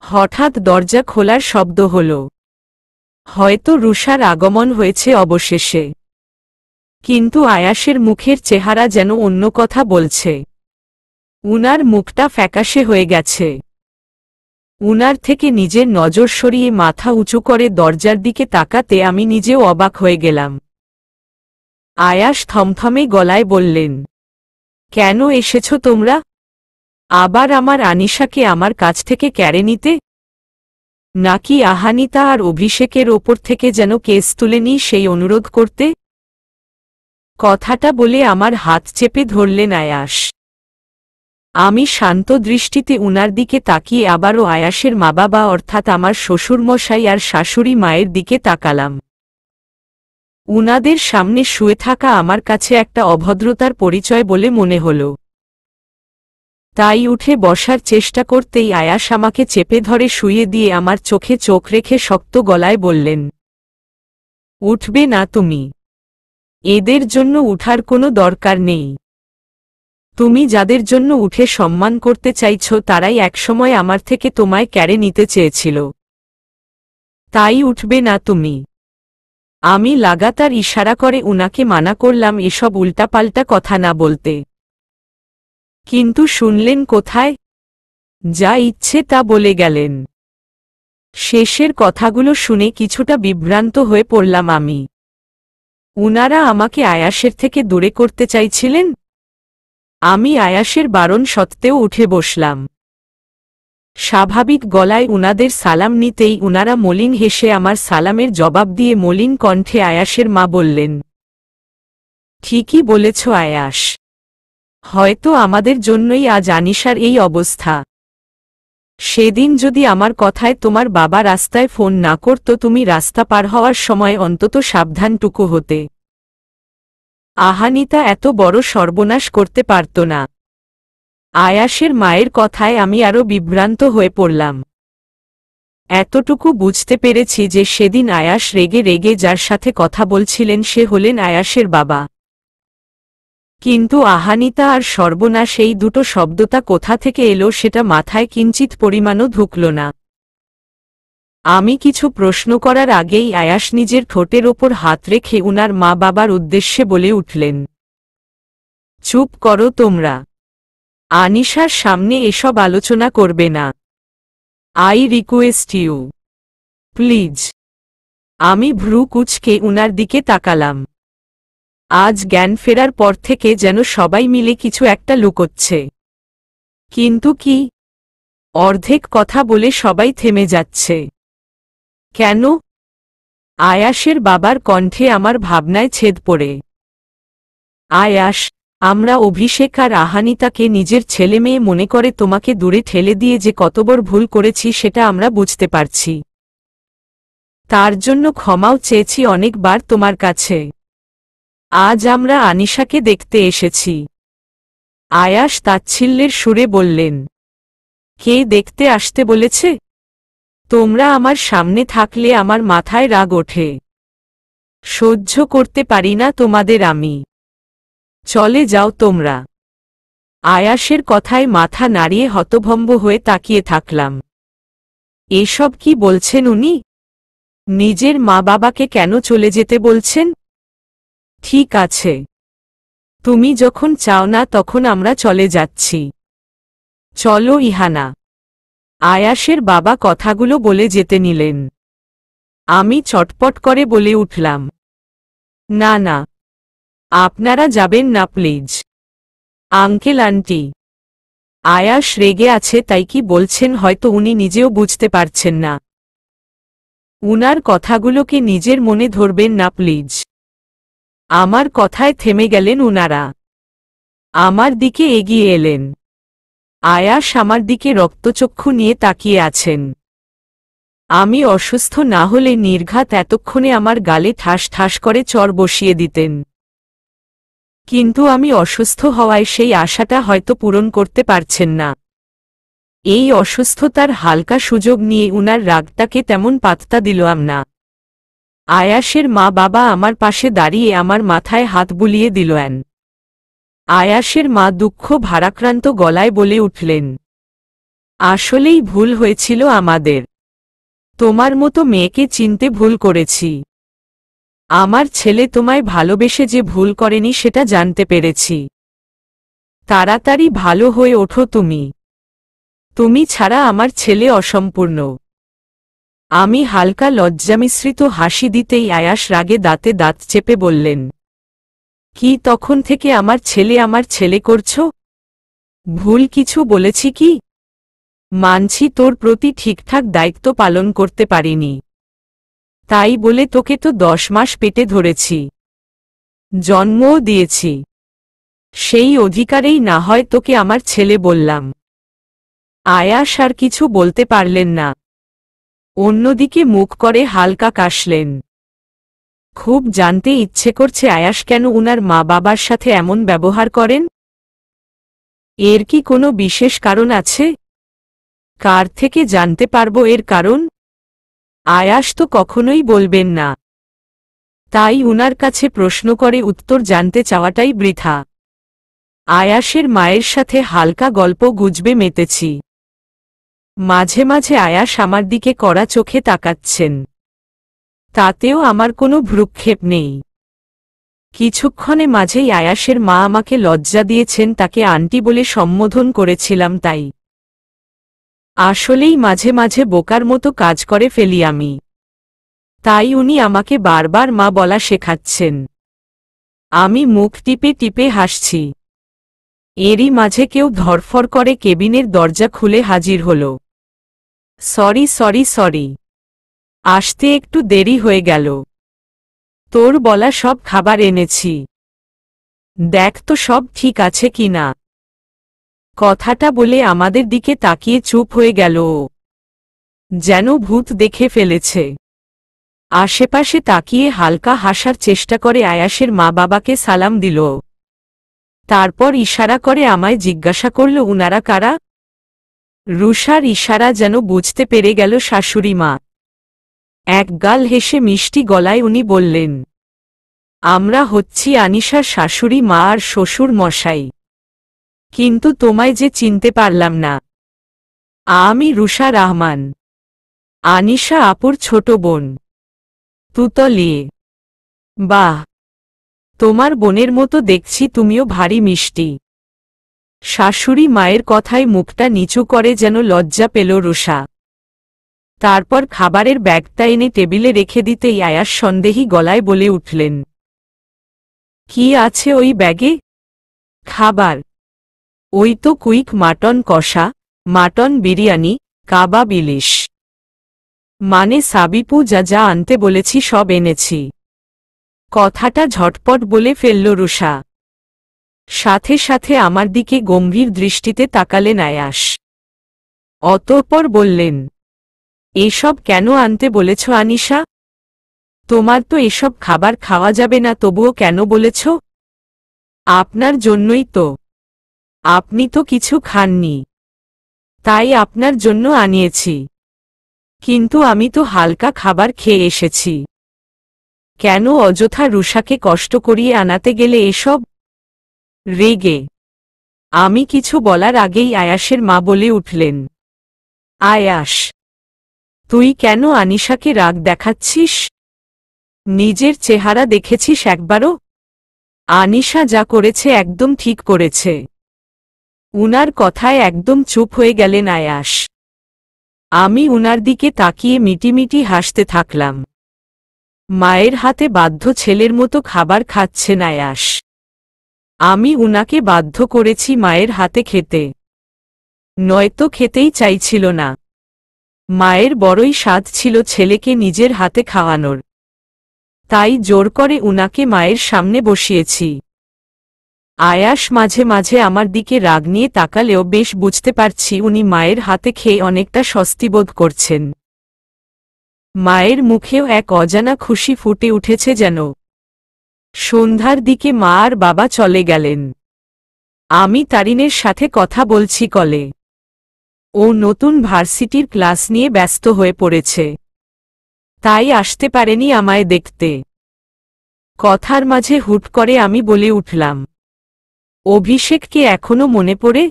হঠাৎ দরজা খোলার শব্দ হল। হয়তো রুষার আগমন হয়েছে অবশেষে। কিন্তু আয়াসের মুখের চেহারা যেন অন্য কথা বলছে। উনার মুখটা ফ্যাকাশে হয়ে গেছে। উনার থেকে নিজের নজর সরিয়ে মাথা উঁচু করে দরজার দিকে তাকাতে আমি নিজেও অবাক হয়ে গেলাম। আয়াস থমথমে গলায় বললেন, কেন এসেছ তোমরা? আবার আমার আনিশাকে আমার কাছ থেকে কেড়ে নিতে? নাকি আহানিতা আর অভিষেকের ওপর থেকে যেন কেস তুলে নিই সেই অনুরোধ করতে? কথাটা বলে আমার হাত চেপে ধরলেন আয়াস। আমি শান্ত দৃষ্টিতে উনার দিকে তাকিয়ে আবারও আয়াসের মা বাবা অর্থাৎ আমার শ্বশুরমশাই আর শাশুড়ি মায়ের দিকে তাকালাম। উনাদের সামনে শুয়ে থাকা আমার কাছে একটা অভদ্রতার পরিচয় বলে মনে হল। তাই উঠে বসার চেষ্টা করতেই আয়াস আমাকে চেপে ধরে শুইয়ে দিয়ে আমার চোখে চোখ রেখে শক্ত গলায় বললেন, উঠবে না তুমি? এদের জন্য উঠার কোনো দরকার নেই। তুমি যাদের জন্য উঠে সম্মান করতে চাইছ তারাই একসময় আমার থেকে তোমায় কেড়ে নিতে চেয়েছিল। তাই উঠবে না তুমি? আমি লাগাতার ইশারা করে উনাকে মানা করলাম এসব উল্টাপাল্টা কথা না বলতে। কিন্তু শুনলেন কোথায়? যা ইচ্ছে তা বলে গেলেন। শেষের কথাগুলো শুনে কিছুটা বিভ্রান্ত হয়ে পড়লাম আমি। উনারা আমাকে আয়াসের থেকে দূরে করতে চাইছিলেন? আমি আয়াসের বারণ সত্ত্বেও উঠে বসলাম। স্বাভাবিক গলায় উনাদের সালাম নিতেই উনারা মলিন হেসে আমার সালামের জবাব দিয়ে মলিন কণ্ঠে আয়াসের মা বললেন, ঠিকই বলেছ আয়াস, হয়তো আমাদের জন্যই আজ আনিশার এই অবস্থা। সেদিন যদি আমার কথায় তোমার বাবা রাস্তায় ফোন না করত তুমি রাস্তা পার হওয়ার সময় অন্তত সাবধানটুকু হতে। আহানিতা এত বড় সর্বনাশ করতে পারত না। আয়াসের মায়ের কথায় আমি আরও বিভ্রান্ত হয়ে পড়লাম। এতটুকু বুঝতে পেরেছি যে সেদিন আয়াস রেগে রেগে যার সাথে কথা বলছিলেন সে হলেন আয়াসের বাবা। কিন্তু আহানিতা আর সর্বনাশ এই দুটো শব্দটা কোথা থেকে এলো সেটা মাথায় কিঞ্চিত পরিমাণও ঢুকল না। আমি কিছু প্রশ্ন করার আগেই আয়াস নিজের ঠোঁটের ওপর হাত রেখে উনার মা বাবার উদ্দেশ্যে বলে উঠলেন, চুপ করো তোমরা। আনিশার সামনে এসব আলোচনা করবে না। I request you, please. আমি ভ্রু কুঁচকে উনার দিকে তাকালাম। আজ জ্ঞান ফেরার পর থেকে যেন সবাই মিলে কিছু একটা লুকোচ্ছে। কিন্তু কি? অর্ধেক কথা বলে সবাই থেমে যাচ্ছে কেন? আয়াসের বাবার কণ্ঠে আমার ভাবনায় ছেদ পড়ে। আয়াস, আমরা অভিষেক আর আহানিতাকে নিজের ছেলে মেয়ে মনে করে তোমাকে দূরে ঠেলে দিয়ে যে কতবড় ভুল করেছি সেটা আমরা বুঝতে পারছি। তার জন্য ক্ষমাও চেয়েছি অনেকবার তোমার কাছে। আজ আমরা আনিশাকে দেখতে এসেছি। আয়াস তাচ্ছিল্যের সুরে বললেন, কে দেখতে আসতে বলেছে? তোমরা আমার সামনে থাকলে আমার মাথায় রাগ ওঠে। সহ্য করতে পারি না তোমাদের আমি। চলে যাও তোমরা। আয়াসের কথায় মাথা নাড়িয়ে হতভম্ব হয়ে তাকিয়ে থাকলাম। এসব কি বলছেন উনি? নিজের মা বাবাকে কেন চলে যেতে বলছেন? ঠিক আছে, তুমি যখন চাও না তখন আমরা চলে যাচ্ছি। চলো ইহানা। আয়াসের বাবা কথাগুলো বলে যেতে নিলেন। আমি চটপট করে বলে উঠলাম, না না, আপনারা যাবেন না প্লিজ। আঙ্কেল আন্টি, আয়াস রেগে আছে তাই কি বলছেন হয়তো উনি নিজেও বুঝতে পারছেন না। উনার কথাগুলোকে নিজের মনে ধরবেন না প্লিজ। আমার কথায় থেমে গেলেন উনারা। আমার দিকে এগিয়ে এলেন। আয়াস আমার দিকে রক্তচক্ষু নিয়ে তাকিয়ে আছেন। আমি অসুস্থ না হলে নির্ঘাত এতক্ষণে আমার গালে ঠাস ঠাস করে চর বসিয়ে দিতেন। কিন্তু আমি অসুস্থ হওয়ায় সেই আশাটা হয়তো পূরণ করতে পারছেন না। এই অসুস্থতার হালকা সুযোগ নিয়ে উনার রাগটাকে তেমন পাত্তা দিলাম না। আয়াসের মা বাবা আমার পাশে দাঁড়িয়ে আমার মাথায় হাত বুলিয়ে দিলেন। আয়াসের মা দুঃখ ভারাক্রান্ত গলায় বলে উঠলেন, আসলেই ভুল হয়েছিল আমাদের। তোমার মতো মেয়েকে চিনতে ভুল করেছি। আমার ছেলে তোমায় ভালোবেসে যে ভুল করেনি সেটা জানতে পেরেছি। তাড়াতাড়ি ভালো হয়ে ওঠো তুমি। তুমি ছাড়া আমার ছেলে অসম্পূর্ণ। আমি হালকা লজ্জামিশ্রিত হাসি দিতেই আয়াস রাগে দাঁতে দাঁত চেপে বললেন, কি তখন থেকে আমার ছেলে করছ? ভুল কিছু বলেছি কি? মানছি তোর প্রতি ঠিকঠাক দায়িত্ব পালন করতে পারিনি, তাই বলে তোকে তো 10 মাস পেটে ধরেছি, জন্মও দিয়েছি, সেই অধিকারেই না হয় তোকে আমার ছেলে বললাম। আয়াস আর কিছু বলতে পারলেন না, অন্যদিকে মুখ করে হালকা কাশলেন। খুব জানতে ইচ্ছে করছে আয়াস কেন উনার মা বাবার সাথে এমন ব্যবহার করেন। এর কি কোনো বিশেষ কারণ আছে? কার থেকে জানতে পারবো এর কারণ? আয়াস তো কখনোই বলবেন না, তাই উনার কাছে প্রশ্ন করে উত্তর জানতে চাওয়াটাই বৃথা। আয়াসের মায়ের সাথে হালকা গল্প গুজবে মেতেছি। মাঝে মাঝে আয়াস আমার দিকে কড়া চোখে তাকাচ্ছেন, তাতেও আমার কোনো ভ্রুক্ষেপ নেই। কিছুক্ষণে মাঝেই আয়াসের মা আমাকে লজ্জা দিয়েছেন, তাকে আন্টি বলে সম্বোধন করেছিলাম তাই। আসলেই মাঝে মাঝে বোকার মতো কাজ করে ফেলি আমি, তাই উনি আমাকে বারবার মা বলা শেখাচ্ছেন। আমি মুখ টিপে টিপে হাসছি। এরই মাঝে কেউ ধরফর করে কেবিনের দরজা খুলে হাজির হল। সরি, আসতে একটু দেরি হয়ে গেল। তোর বলা সব খাবার এনেছি, দেখ তো সব ঠিক আছে কিনা। কথাটা বলে আমাদের দিকে তাকিয়ে চুপ হয়ে গেল ও, যেন ভূত দেখে ফেলেছে। আশেপাশে তাকিয়ে হালকা হাসার চেষ্টা করে আয়াসের মা বাবাকে সালাম দিল। তারপর ইশারা করে আমায় জিজ্ঞাসা করল উনারা কারা। রুষার ইশারা যেন বুঝতে পেরে গেল শাশুড়ি মা। এক গাল হেসে মিষ্টি গলায় উনি বললেন, আমরা হচ্ছি আনিশার শাশুড়ি মা আর শ্বশুর মশাই। কিন্তু তোমায় যে চিনতে পারলাম না। আমি রুষা রহমান, আনিশা আপুর ছোট বোন। তুতলিয়ে, বাহ, তোমার বোনের মতো দেখছি, তুমিও ভারী মিষ্টি। শাশুড়ি মায়ের কথায় মুখটা নিচু করে যেন লজ্জা পেল রুষা। তারপর খাবারের ব্যাগটা এনে টেবিলে রেখে দিতেই আয়াস সন্দেহী গলায় বলে উঠলেন, কি আছে ওই ব্যাগে? খাবার? ওই তো কুইক মাটন কষা, মাটন বিরিয়ানি, কাবাব, ইলিশ। মানে সাবিপু যা যা আনতে বলেছি সব এনেছি। কথাটা ঝটপট বলে ফেলল রুষা। সাথে সাথে আমার দিকে গম্ভীর দৃষ্টিতে তাকালেন আয়াস। অতঃপর বললেন, এসব কেন আনতে বলেছ আনিশা? তোমার তো এসব খাবার খাওয়া যাবে না, তবুও কেন বলেছ? আপনার জন্যই তো, আপনি তো কিছু খাননি, তাই আপনার জন্য আনিয়েছি। কিন্তু আমি তো হালকা খাবার খেয়ে এসেছি, কেন অযথা রুষাকে কষ্ট করিয়ে আনাতে গেলে এসব? রেগে আমি কিছু বলার আগেই আয়াসের মা বলে উঠলেন, আয়াস, তুই কেন আনিশাকে রাগ দেখাচ্ছিস? নিজের চেহারা দেখেছিস একবারও? আনিশা যা করেছে একদম ঠিক করেছে। উনার কথায় একদম চুপ হয়ে গেলেন আয়াস। আমি উনার দিকে তাকিয়ে মিটিমিটি হাসতে থাকলাম। মায়ের হাতে বাধ্য ছেলের মতো খাবার খাচ্ছেন আয়াস। আমি উনাকে বাধ্য করেছি মায়ের হাতে খেতে, নয়তো খেতেই চাইছিল না। মায়ের বড়ই স্বাদ ছিল ছেলেকে নিজের হাতে খাওয়ানোর, তাই জোর করে উনাকে মায়ের সামনে বসিয়েছি। আয়াস মাঝে মাঝে আমার দিকে রাগ নিয়ে তাকালেও বেশ বুঝতে পারছি উনি মায়ের হাতে খেয়ে অনেকটা স্বস্তি বোধ করছেন। মায়ের মুখেও এক অজানা খুশি ফুটে উঠেছে যেন। সন্ধ্যার দিকে মা আর বাবা চলে গেলেন। আমি তারিনের সাথে কথা বলছি কলে। ও নতুন ভার্সিটির ক্লাস নিয়ে ব্যস্ত হয়ে পড়েছে, তাই আসতে পারেনি আমায় দেখতে। কথার মাঝে হুট করে আমি বলে উঠলাম, অভিষেককে এখনো মনে পড়ে?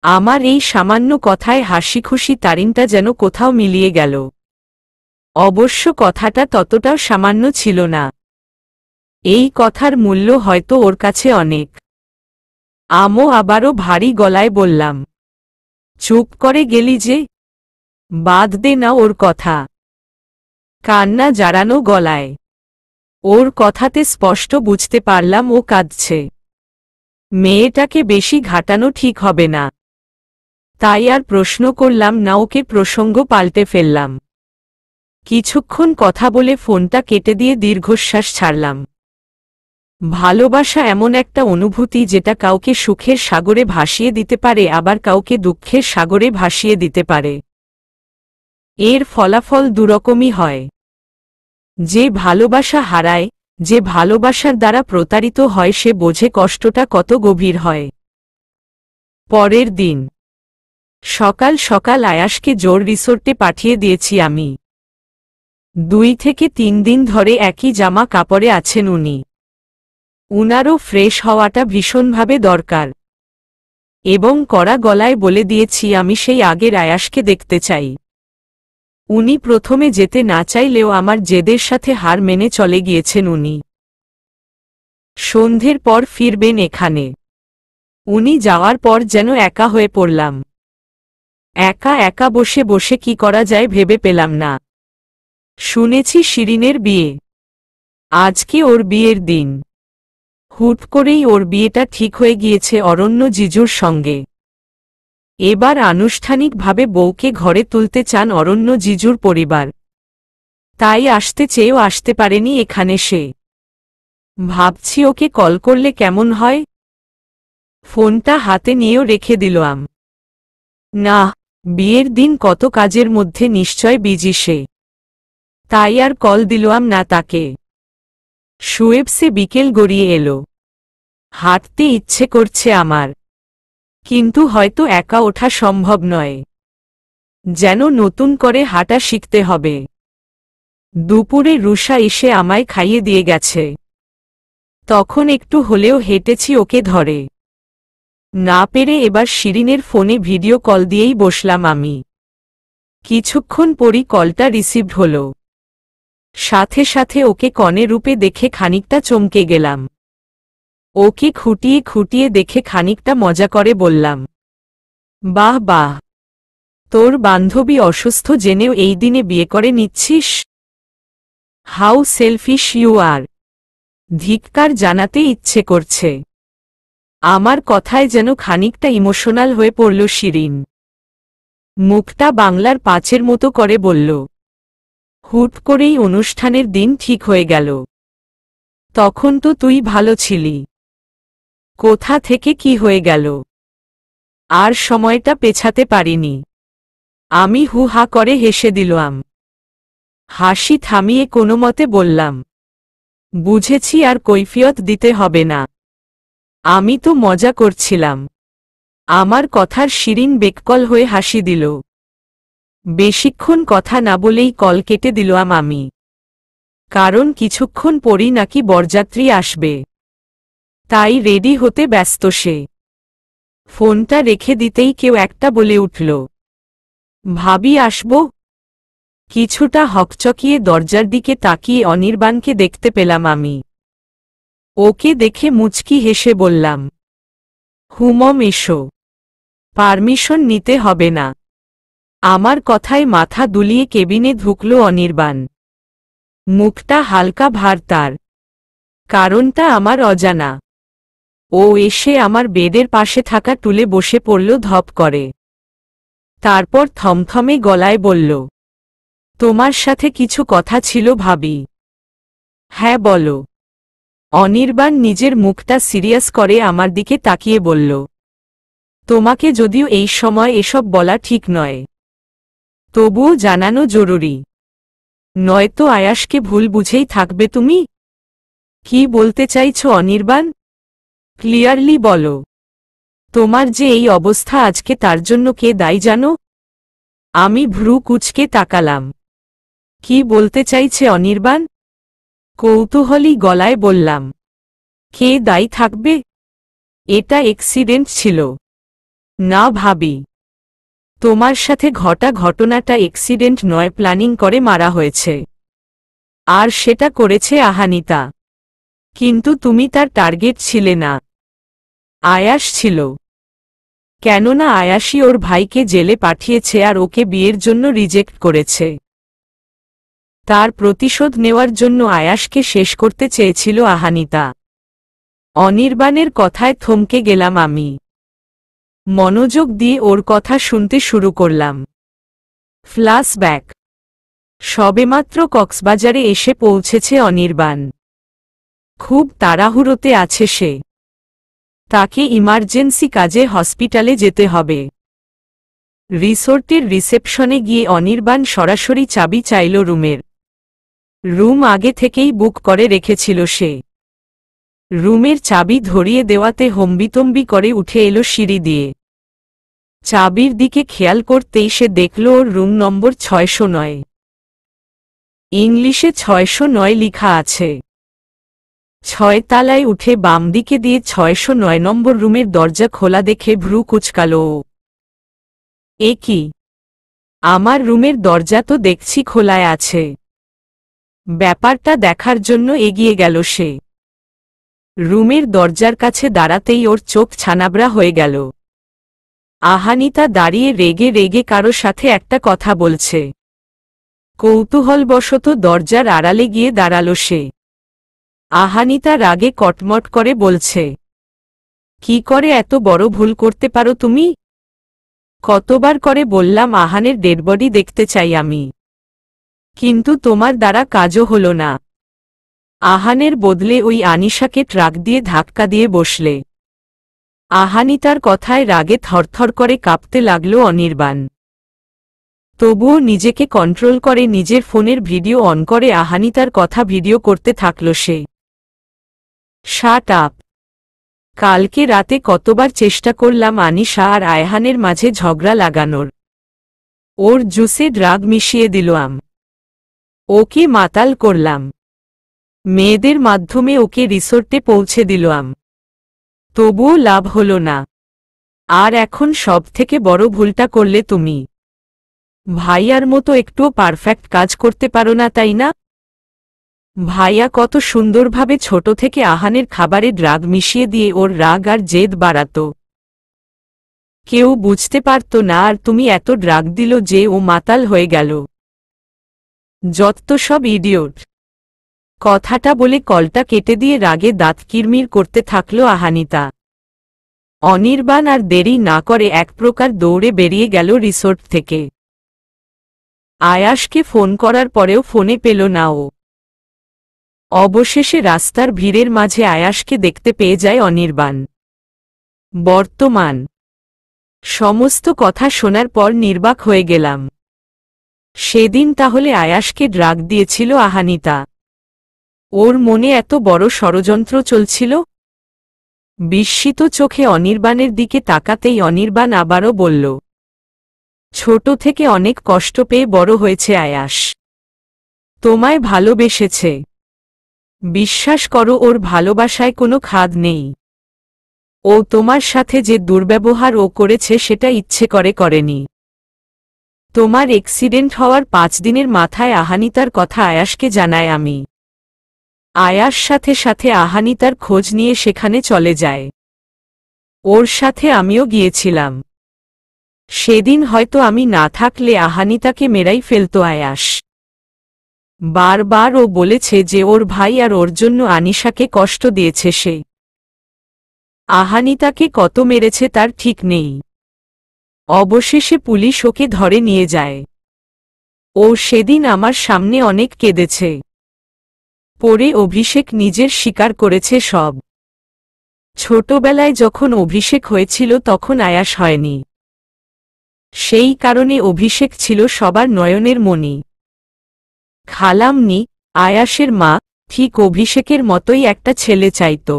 আমার এই সামান্য কথায় হাসি খুশি তারিনটা যেন কোথাও মিলিয়ে গেল। অবশ্য কথাটা ততটাও সামান্য ছিল না। এই কথার মূল্য হয়তো ওর কাছে অনেক। আমও আবারও ভারী গলায় বললাম, চুপ করে গেলি যে? বাদ দে না ওর কথা। কান্না জারানো গলায়। ওর কথাতে স্পষ্ট বুঝতে পারলাম ও কাঁদছে। মেয়েটাকে বেশি ঘাটানো ঠিক হবে না। তাই আর প্রশ্ন করলাম না, ওকে প্রসঙ্গ পাল্টে ফেললাম। কিছুক্ষণ কথা বলে ফোনটা কেটে দিয়ে দীর্ঘশ্বাস ছাড়লাম। ভালোবাসা এমন একটা অনুভূতি যেটা কাউকে সুখের সাগরে ভাসিয়ে দিতে পারে, আবার কাউকে দুঃখের সাগরে ভাসিয়ে দিতে পারে। এর ফলাফল দুরকমই হয়। যে ভালোবাসা হারায়, যে ভালোবাসার দ্বারা প্রতারিত হয়, সে বোঝে কষ্টটা কত গভীর হয়। পরের দিন সকাল সকাল আয়াসকে জোর রিসোর্টে পাঠিয়ে দিয়েছি আমি। 2 থেকে 3 দিন ধরে একই জামা কাপড়ে আছেন উনি। উনারও ফ্রেশ হওয়াটা ভীষণভাবে দরকার। এবং কড়া গলায় বলে দিয়েছি আমি সেই আগের আয়াসকে দেখতে চাই। উনি প্রথমে যেতে না চাইলেও আমার জেদের সাথে হার মেনে চলে গিয়েছেন উনি। সন্ধ্যের পর ফিরবেন এখানে। উনি যাওয়ার পর যেন একা হয়ে পড়লাম। একা একা বসে বসে কি করা যায় ভেবে পেলাম না। শুনেছি শিরিনের বিয়ে। আজকে ওর বিয়ের দিন। হুট করেই ওর বিয়েটা ঠিক হয়ে গিয়েছে অরণ্য জিজুর সঙ্গে। এবার আনুষ্ঠানিকভাবে বউকে ঘরে তুলতে চান অরণ্য জিজুর পরিবার। তাই আসতে চেয়েও আসতে পারেনি এখানে সে। ভাবছি ওকে কল করলে কেমন হয়। ফোনটা হাতে নিয়েও রেখে দিলাম। না, বিয়ের দিন কত কাজের মধ্যে নিশ্চয় বিজি সে। তাই আর কল দিলাম না তাকে। শুয়েবসে বিকেল গড়িয়ে এলো। হাঁটতে ইচ্ছে করছে আমার, কিন্তু হয়তো একা ওঠা সম্ভব নয়। যেন নতুন করে হাঁটা শিখতে হবে। দুপুরে রুষা এসে আমায় খাইয়ে দিয়ে গেছে। তখন একটু হলেও হেঁটেছি ওকে ধরে। না পেরে এবার শিরিনের ফোনে ভিডিও কল দিয়েই বসলাম আমি। কিছুক্ষণ পরই কলটা রিসিভড হলো। সাথে সাথে ওকে কনে রূপে দেখে খানিকটা চমকে গেলাম। ওকে খুঁটিয়ে খুঁটিয়ে দেখে খানিকটা মজা করে বললাম, বাহ বাহ, তোর বান্ধবী অসুস্থ জেনেও এই দিনে বিয়ে করে নিচ্ছিস? How selfish you are. ধিক্কার জানাতে ইচ্ছে করছে। আমার কথায় যেন খানিকটা ইমোশনাল হয়ে পড়ল শিরিন। মুখটা বাংলার পাঁচের মতো করে বলল, হুট করেই অনুষ্ঠানের দিন ঠিক হয়ে গেল। তখন তো তুই ভালো ছিলি। কোথা থেকে কি হয়ে গেল? আর সময়টা পেছাতে পারিনি। আমি হু হা করে হেসে দিলাম। হাসি থামিয়ে কোনোমতে বললাম, বুঝেছি, আর কৈফিয়ত দিতে হবে না। আমি তো মজা করছিলাম। আমার কথার শিরিন বেককল হয়ে হাসি দিল। বেশিক্ষণ কথা না বলেই কল কেটে দিলাম আমি। কারণ কিছুক্ষণ পরই নাকি বরযাত্রী আসবে। তাই রেডি হতে ব্যস্ত সে। ফোনটা রেখে দিতেই কেউ একটা বলে উঠল, ভাবি আসব? কিছুটা হকচকিয়ে দরজার দিকে তাকিয়ে অনির্বাণকে দেখতে পেলাম আমি। ওকে দেখে মুচকি হেসে বললাম, হুমম এসো। পারমিশন নিতে হবে না। আমার কথায় মাথা দুলিয়ে কেবিনে ঢুকল অনির্বাণ। মুখটা হালকা ভার তার। কারণটা আমার অজানা। ও এসে আমার বেডের পাশে থাকা টুলে বসে পড়ল ধপ করে। তারপর থমথমে গলায় বলল, তোমার সাথে কিছু কথা ছিল ভাবি। হ্যাঁ বলো। অনির্বাণ নিজের মুখটা সিরিয়াস করে আমার দিকে তাকিয়ে বলল, তোমাকে যদিও এই সময় এসব বলা ঠিক নয়, তবুও জানানো জরুরি। নয়তো আয়াসকে ভুল বুঝেই থাকবে তুমি। কি বলতে চাইছো অনির্বাণ? ক্লিয়ারলি বলো। তোমার যে এই অবস্থা আজকে, তার জন্য কে দায়ী জানো? আমি ভ্রু কুঁচকে তাকালাম। কি বলতে চাইছে অনির্বাণ? কৌতূহলী গলায় বললাম, কে দায়ী থাকবে? এটা অ্যাক্সিডেন্ট ছিল। না ভাবি, তোমার সাথে ঘটা ঘটনাটা অ্যাক্সিডেন্ট নয়, প্ল্যানিং করে মারা হয়েছে। আর সেটা করেছে আহানিতা। কিন্তু তুমি তার টার্গেট ছিলে না। আয়াস ছিল। কেননা আয়াসই ওর ভাইকে জেলে পাঠিয়েছে আর ওকে বিয়ের জন্য রিজেক্ট করেছে। তার প্রতিশোধ নেওয়ার জন্য আয়াসকে শেষ করতে চেয়েছিল আহানিতা। অনির্বাণের কথায় থমকে গেলাম আমি। মনোযোগ দিয়ে ওর কথা শুনতে শুরু করলাম। ফ্ল্যাশব্যাক। সবেমাত্র কক্সবাজারে এসে পৌঁছেছে অনির্বাণ। খুব তাড়াহুড়োতে আছে সে। তাকে ইমার্জেন্সি কাজে হসপিটালে যেতে হবে। রিসোর্টের রিসেপশনে গিয়ে অনির্বাণ সরাসরি চাবি চাইল রুমের। রুম আগে থেকেই বুক করে রেখেছিল সে। রুমের চাবি ধরিয়ে দেওয়াতে হম্বিতম্বি করে উঠে এলো সিঁড়ি দিয়ে। চাবির দিকে খেয়াল করতেই সে দেখল ওর রুম নম্বর 609। ইংলিশে 609 লিখা আছে। 6 তলায় উঠে বাম দিকে দিয়ে 609 নম্বর রুমের দরজা খোলা দেখে ভ্রু কুঁচকাল ও। এ কি? আমার রুমের দরজা তো দেখছি খোলায় আছে। ব্যাপারটা দেখার জন্য এগিয়ে গেল সে। রুমের দরজার কাছে দাঁড়াতেই ওর চোখ ছানাবড়া হয়ে গেল। আহানিতা দাঁড়িয়ে রেগে রেগে কারো সাথে একটা কথা বলছে। কৌতূহলবশত দরজার আড়ালে গিয়ে দাঁড়াল সে। আহানিতা রাগে কটমট করে বলছে, কি করে এত বড় ভুল করতে পারো তুমি? কতবার করে বললাম আহানের ডেডবডি দেখতে চাই আমি, কিন্তু তোমার দ্বারা কাজও হলো না। আহানের বদলে ওই আনিশাকে ট্রাক দিয়ে ধাক্কা দিয়ে বসলে। আহানিতার কথায় রাগে থরথর করে কাঁপতে লাগল অনির্বাণ। তবুও নিজেকে কন্ট্রোল করে নিজের ফোনের ভিডিও অন করে আহানিতার কথা ভিডিও করতে থাকল সে। Shut up. কালকে রাতে কতবার চেষ্টা করলাম আনিশা আর আয়হানের মাঝে ঝগড়া লাগানোর। ওর জুসে ড্রাগ মিশিয়ে দিলাম, ওকে মাতাল করলাম, মেয়েদের মাধ্যমে ওকে রিসোর্টে পৌঁছে দিলাম, তবুও লাভ হলো না। আর এখন সবথেকে বড় ভুলটা করলে তুমি। ভাইয়ার মতো একটুও পারফেক্ট কাজ করতে পারো না, তাই না? ভাইয়া কত সুন্দরভাবে ছোট থেকে আহানের খাবারে ড্রাগ মিশিয়ে দিয়ে ওর রাগ আর জেদ বাড়াত। কেউ বুঝতে পারত না, আর তুমি এত ড্রাগ দিল যে ও মাতাল হয়ে গেল। যত সব ইডিয়ট। কথাটা বলে কলটা কেটে দিয়ে রাগে দাঁত কিরমির করতে থাকল আহানিতা। অনির্বাণ আর দেরি না করে এক প্রকার দৌড়ে বেরিয়ে গেল রিসোর্ট থেকে। আয়াসকে ফোন করার পরেও ফোনে পেল না ও। অবশেষে রাস্তার ভিড়ের মাঝে আয়াসকে দেখতে পেয়ে যায় অনির্বাণ। বর্তমান। সমস্ত কথা শোনার পর নির্বাক হয়ে গেলাম। সেদিন তাহলে আয়াসকে ড্রাগ দিয়েছিল আহানিতা। ওর মনে এত বড় ষড়যন্ত্র চলছিল। বিস্মিত চোখে অনির্বাণের দিকে তাকাতেই অনির্বাণ আবারও বলল, ছোট থেকে অনেক কষ্ট পেয়ে বড় হয়েছে আয়াস। তোমায় ভালোবেসেছে। বিশ্বাস করো, ওর ভালোবাসায় কোনো খাদ নেই। ও তোমার সাথে যে দুর্ব্যবহার ও করেছে সেটা ইচ্ছে করে করেনি। তোমার অ্যাক্সিডেন্ট হওয়ার 5 দিনের মাথায় আহানিতার কথা আয়াসকে জানায় আমি। আয়াস সাথে সাথে আহানিতার খোঁজ নিয়ে সেখানে চলে যায়। ওর সাথে আমিও গিয়েছিলাম। সেদিন হয়তো আমি না থাকলে আহানিতাকে মেরাই ফেলত আয়াস। বারবার ও বলেছে যে ওর ভাই আর ওর জন্য আনিশাকে কষ্ট দিয়েছে সে। আহানিতাকে কত মেরেছে তার ঠিক নেই। অবশেষে পুলিশ ওকে ধরে নিয়ে যায়। ও সেদিন আমার সামনে অনেক কেঁদেছে। পরে অভিষেক নিজের স্বীকার করেছে সব। ছোটবেলায় যখন অভিষেক হয়েছিল তখন আয়াস হয়নি। সেই কারণে অভিষেক ছিল সবার নয়নের মণি। খালামণি, আয়াসের মা, ঠিক অভিষেকের মতোই একটা ছেলে চাইত।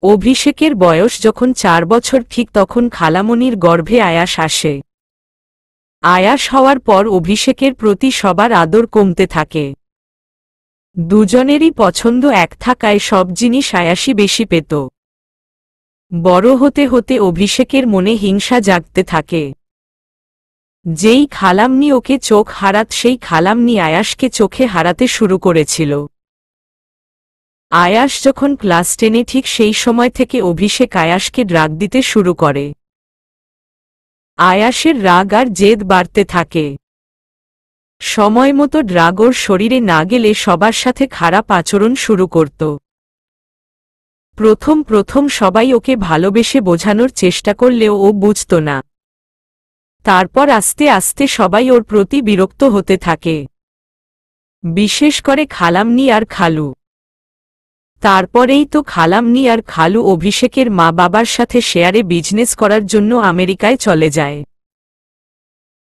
অভিষেকের বয়স যখন 4 বছর ঠিক তখন খালামণির গর্ভে আয়াস আসে। আয়াস হওয়ার পর অভিষেকের প্রতি সবার আদর কমতে থাকে। দুজনেরই পছন্দ এক থাকায় সব জিনিস আয়াসই বেশি পেত। বড় হতে হতে অভিষেকের মনে হিংসা জাগতে থাকে। যেই খালামণি ওকে চোখ হারাত সেই খালামণি আয়াসকে চোখে হারাতে শুরু করেছিল। আয়াস যখন ক্লাস 10-এ ঠিক সেই সময় থেকে অভিষেক আয়াসকে ড্রাগ দিতে শুরু করে। আয়াসের রাগ আর জেদ বাড়তে থাকে। সময়মতো ড্রাগ ওর শরীরে না গেলে সবার সাথে খারাপ আচরণ শুরু করত। প্রথম প্রথম সবাই ওকে ভালোবেসে বোঝানোর চেষ্টা করলেও ও বুঝত না। তারপর আস্তে আস্তে সবাই ওর প্রতি বিরক্ত হতে থাকে, বিশেষ করে খালাম্নি আর খালু। তারপরেই তো খালাম্নি আর খালু অভিষেকের মা বাবার সাথে শেয়ারে বিজনেস করার জন্য আমেরিকায় চলে যায়।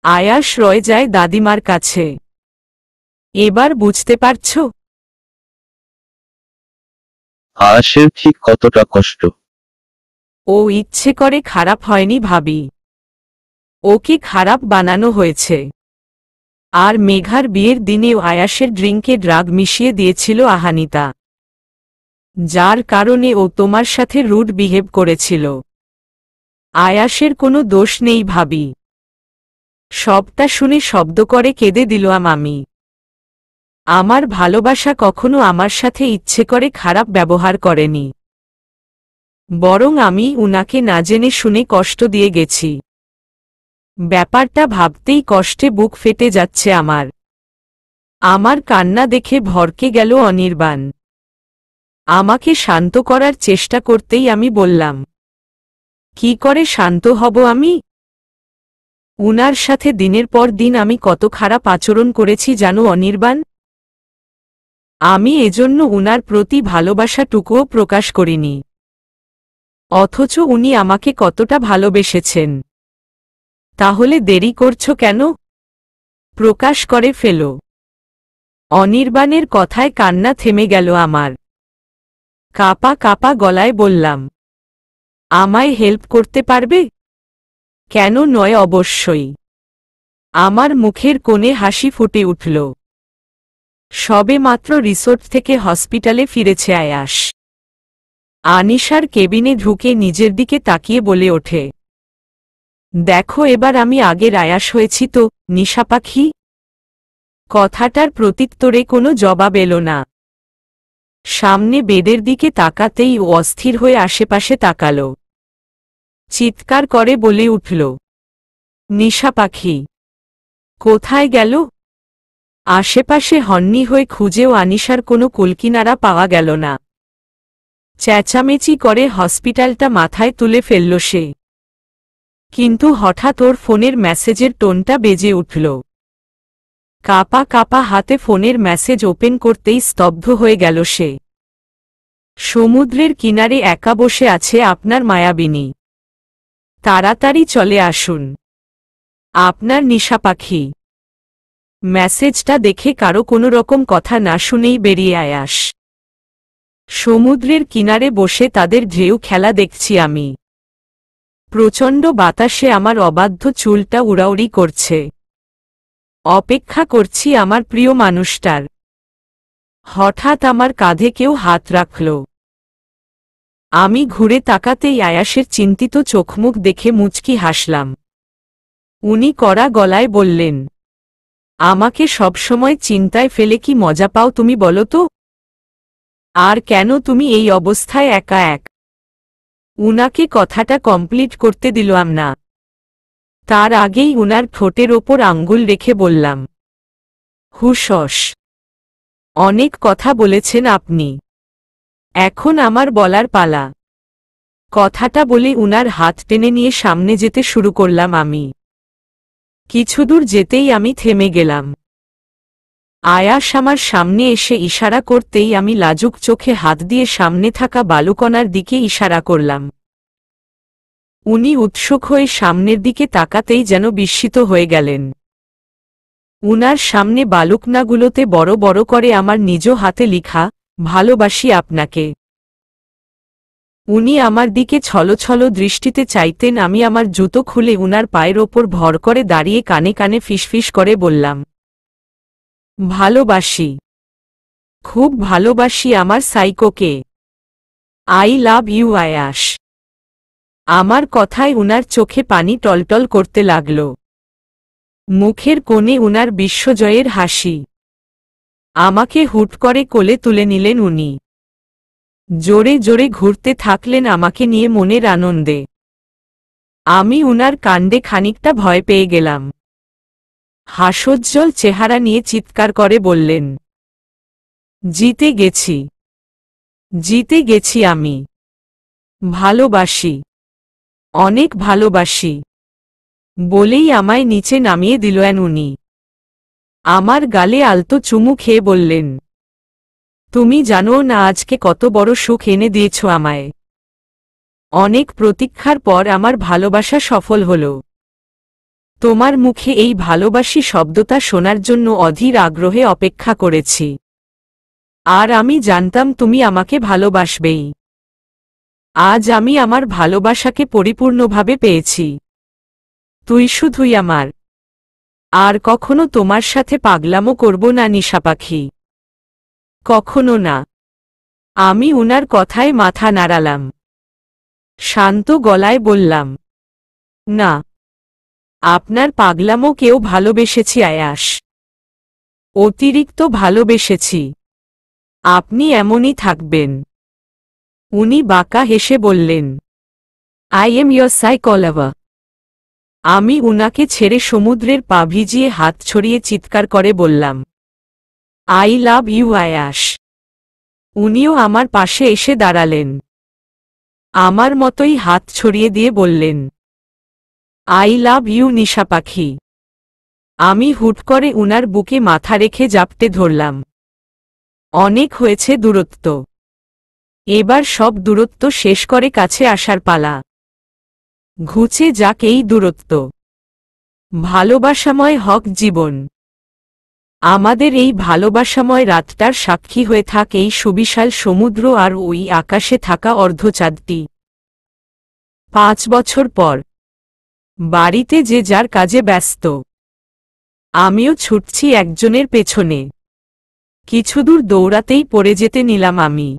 আয়াস রয়ে যায় দাদিমার কাছে। এবার বুঝতে পারছ আয়াসের ঠিক কতটা কষ্ট। ও ইচ্ছে করে খারাপ হয়নি ভাবি, ওকে খারাপ বানানো হয়েছে। আর মেঘার বিয়ের দিনেও আয়াসের ড্রিঙ্কে ড্রাগ মিশিয়ে দিয়েছিল আহানিতা, যার কারণে ও তোমার সাথে রুড বিহেভ করেছিল। আয়াসের কোনো দোষ নেই ভাবি। সবটা শুনে শব্দ করে কেঁদে দিলাম আমি। আমার ভালোবাসা কখনো আমার সাথে ইচ্ছে করে খারাপ ব্যবহার করেনি, বরং আমি উনাকে না জেনে শুনে কষ্ট দিয়ে গেছি। ব্যাপারটা ভাবতেই কষ্টে বুক ফেটে যাচ্ছে আমার। আমার কান্না দেখে ভরকে গেল অনির্বাণ। আমাকে শান্ত করার চেষ্টা করতেই আমি বললাম, কি করে শান্ত হব আমি? উনার সাথে দিনের পর দিন আমি কত খারাপ আচরণ করেছি জানো অনির্বাণ। আমি এজন্য উনার প্রতি ভালোবাসাটুকুও প্রকাশ করিনি, অথচ উনি আমাকে কতটা ভালোবেসেছেন। তাহলে দেরি করছো কেন? প্রকাশ করে ফেলো। অনির্বাণের কথায় কান্না থেমে গেল আমার। কাপা কাপা গলায় বললাম, আমায় হেল্প করতে পারবে? কেন নয়, অবশ্যই। আমার মুখের কোণে হাসি ফুটে উঠল। সবে মাত্র রিসোর্ট থেকে হসপিটালে ফিরেছে আয়াস। আনিশার কেবিনে ঢুকে নিজের দিকে তাকিয়ে বলে ওঠে, দেখো এবার আমি আগের আয়াস হয়েছি তো, নিশা পাখি। কথাটার প্রত্যুত্তরে কোনো জবাব এলো না। সামনে বেডের দিকে তাকাতেই ও অস্থির হয়ে আশেপাশে তাকাল। চিৎকার করে বলে উঠল, নিশা পাখি কোথায় গেল? আশেপাশে হন্নি হয়ে খুঁজেও আনিশার কোনো কুলকিনারা পাওয়া গেল না। চেঁচামেচি করে হসপিটালটা মাথায় তুলে ফেলল সে। কিন্তু হঠাৎ ওর ফোনের মেসেজের টোনটা বেজে উঠল। কাপা কাপা হাতে ফোনের মেসেজ ওপেন করতেই স্তব্ধ হয়ে গেল সে। সমুদ্রের কিনারে একা বসে আছে আপনার মায়াবিনী। তাড়াতাড়ি চলে আসুন, আপনার নিশা পাখি। মেসেজটা দেখে কারো কোনো রকম কথা না শুনেই বেরিয়ে আয়াস। সমুদ্রের কিনারে বসে তাদের ঢেউ খেলা দেখছি আমি। প্রচণ্ড বাতাসে আমার অবাধ্য চুলটা উড়াউড়ি করছে। অপেক্ষা করছি আমার প্রিয় মানুষটার। হঠাৎ আমার কাঁধে কেউ হাত রাখল। আমি ঘুরে তাকাতেই আয়াসের চিন্তিত চোখমুখ দেখে মুচকি হাসলাম। উনি কড়া গলায় বললেন, আমাকে সবসময় চিন্তায় ফেলে কি মজা পাও তুমি বলো তো? আর কেন তুমি এই অবস্থায় একা এক? উনাকে কথাটা কমপ্লিট করতে দিলাম না, তার আগেই উনার ঠোঁটের ওপর আঙ্গুল রেখে বললাম, হুশস, অনেক কথা বলেছেন আপনি, এখন আমার বলার পালা। কথাটা বলে উনার হাত টেনে নিয়ে সামনে যেতে শুরু করলাম আমি। কিছুদূর যেতেই আমি থেমে গেলাম। আয়াস আমার সামনে এসে ইশারা করতেই আমি লাজুক চোখে হাত দিয়ে সামনে থাকা বালুকণার দিকে ইশারা করলাম। উনি উৎসুক হয়ে সামনের দিকে তাকাতেই যেন বিস্মিত হয়ে গেলেন। উনার সামনে বালুকণাগুলোতে বড় বড় করে আমার নিজ হাতে লিখা, ভালোবাসি আপনাকে। উনি আমার দিকে ছলছল দৃষ্টিতে চাইতেন। আমি আমার জুতো খুলে উনার পায়ের ওপর ভর করে দাঁড়িয়ে কানে কানে ফিসফিস করে বললাম, ভালোবাসি, খুব ভালোবাসি আমার সাইকোকে। আই লাভ ইউ আয়াস। আমার কথায় উনার চোখে পানি টলটল করতে লাগল। মুখের কোণে উনার বিশ্বজয়ের হাসি। আমাকে হুট করে কোলে তুলে নিলেন উনি। জোরে জোরে ঘুরতে থাকলেন আমাকে নিয়ে মনের আনন্দে। আমি উনার কাণ্ডে খানিকটা ভয় পেয়ে গেলাম। হাস্যোজ্জ্বল চেহারা নিয়ে চিৎকার করে বললেন, জিতে গেছি, জিতে গেছি আমি। ভালোবাসি, অনেক ভালোবাসি বলেই আমায় নিচে নামিয়ে দিলেন উনি। আমার গালে আলতো চুমু খেয়ে বললেন, তুমি জানো না আজকে কত বড় সুখ এনে দিয়েছ আমায়। অনেক প্রতীক্ষার পর আমার ভালোবাসা সফল হল। তোমার মুখে এই ভালোবাসি শব্দটা শোনার জন্য অধীর আগ্রহে অপেক্ষা করেছি। আর আমি জানতাম তুমি আমাকে ভালোবাসবেই। আজ আমি আমার ভালোবাসাকে পরিপূর্ণভাবে পেয়েছি। তুই শুধুই আমার। আর কখনো তোমার সাথে পাগলামো করব না নিশা পাখি, কখনো না। আমি উনার কথায় মাথা নাড়ালাম। শান্ত গলায় বললাম, না, আপনার পাগলামো কেউ ভালোবেসেছি আয়াস, অতিরিক্ত ভালোবেসেছি। আপনি এমনই থাকবেন। উনি বাঁকা হেসে বললেন, আই এম ইয়োর সাইকোলভার। আমি উনাকে ছেড়ে সমুদ্রের পা ভিজিয়ে হাত ছড়িয়ে চিৎকার করে বললাম, আই লাভ ইউ আয়াস। উনিও আমার পাশে এসে দাঁড়ালেন। আমার মতোই হাত ছড়িয়ে দিয়ে বললেন, আই লাভ ইউ নিশা পাখি। আমি হুট করে উনার বুকে মাথা রেখে জাপটে ধরলাম। অনেক হয়েছে দূরত্ব, এবার সব দূরত্ব শেষ করে কাছে আসার পালা। ঘুচে যাক এই দূরত্ব, ভালোবাসাময় হক জীবন। আমাদের এই ভালোবাসাময় রাতটার সাক্ষী হয়ে থাক এই সুবিশাল সমুদ্র আর ওই আকাশে থাকা অর্ধচাঁদটি। 5 বছর পর বাড়িতে যে যার কাজে ব্যস্ত। আমিও ছুটছি একজনের পেছনে। কিছুদূর দৌড়াতেই পড়ে যেতে নিলাম আমি।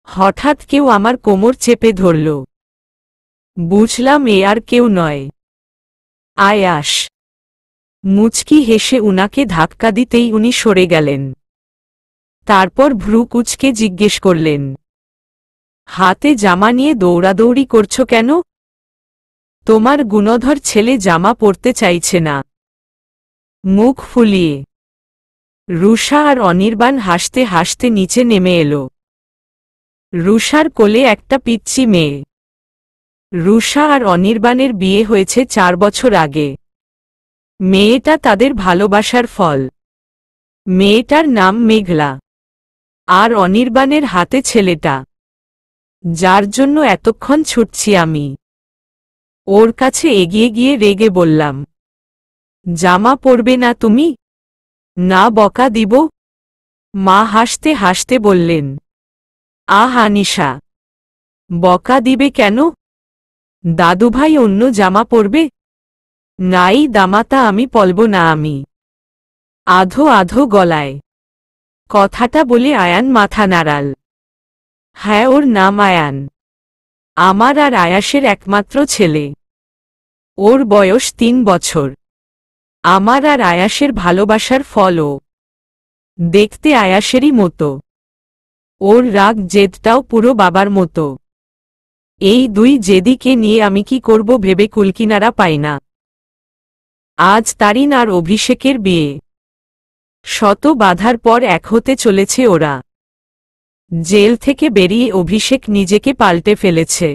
হঠাৎ কেউ আমার কোমর চেপে ধরল। বুঝলাম এ আর কেউ নয়, আয়াস। মুচকি হেসে উনাকে ধাক্কা দিতেই উনি সরে গেলেন। তারপর ভ্রু কুঁচকে জিজ্ঞেস করলেন, হাতে জামা নিয়ে দৌড়াদৌড়ি করছো কেন? তোমার গুণধর ছেলে জামা পরতে চাইছে না। মুখ ফুলিয়ে রুষা আর অনির্বাণ হাসতে হাসতে নিচে নেমে এলো। রুষার কোলে একটা পিচ্চি মেয়ে। রুষা আর অনির্বাণের বিয়ে হয়েছে 4 বছর আগে। মেয়েটা তাদের ভালোবাসার ফল। মেয়েটার নাম মেঘলা। আর অনির্বাণের হাতে ছেলেটা, যার জন্য এতক্ষণ ছুটছি আমি। ওর কাছে এগিয়ে গিয়ে রেগে বললাম, জামা পরবে না তুমি? না বকা দিব? মা হাসতে হাসতে বললেন, আহা নিশা, বকা দিবে কেন? দাদুভাই অন্য জামা পরবে। নাই দামাতা আমি পলব না আমি। আধো আধো গলায় কথাটা বলে আয়ান মাথা নাড়াল। হ্যাঁ, ওর নাম আয়ান। আমার আর আয়াসের একমাত্র ছেলে। ওর বয়স 3 বছর। আমার আর আয়াসের ভালোবাসার ফল ও। দেখতে আয়াসেরই মতো। ওর রাগ জেদটাও পুরো বাবার মতো। এই দুই জেদিকে নিয়ে আমি কি করব ভেবে কুলকিনারা পাই না। আজ তারিন আর অভিষেকের বিয়ে। শত বাধার পর এক হতে চলেছে ওরা। জেল থেকে বেরিয়ে অভিষেক নিজেকে পাল্টে ফেলেছে।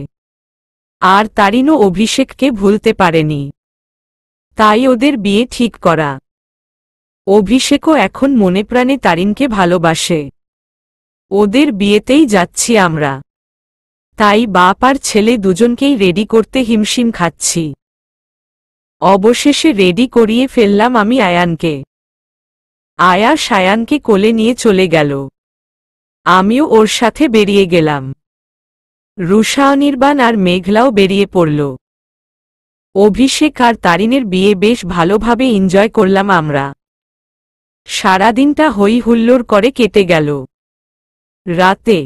আর তারিনও অভিষেককে ভুলতে পারেনি। তাই ওদের বিয়ে ঠিক করা। অভিষেকও এখন মনে প্রাণে তারিনকে ভালোবাসে। ওদের বিয়েতেই যাচ্ছি আমরা। তাই বাপ আর ছেলে দুজনকেই রেডি করতে হিমশিম খাচ্ছি। অবশেষে রেডি করিয়ে ফেললাম আমি আয়ানকে। আয়াস আয়ানকে কোলে নিয়ে চলে গেল। আমিও ওর সাথে বেরিয়ে গেলাম। রুষা, অনির্বাণ আর মেঘলাও বেরিয়ে পড়ল। অভিষেক আর তারিনের বিয়ে বেশ ভালোভাবে এনজয় করলাম আমরা। সারাদিনটা হই হুল্লোড় করে কেটে গেল। রাতে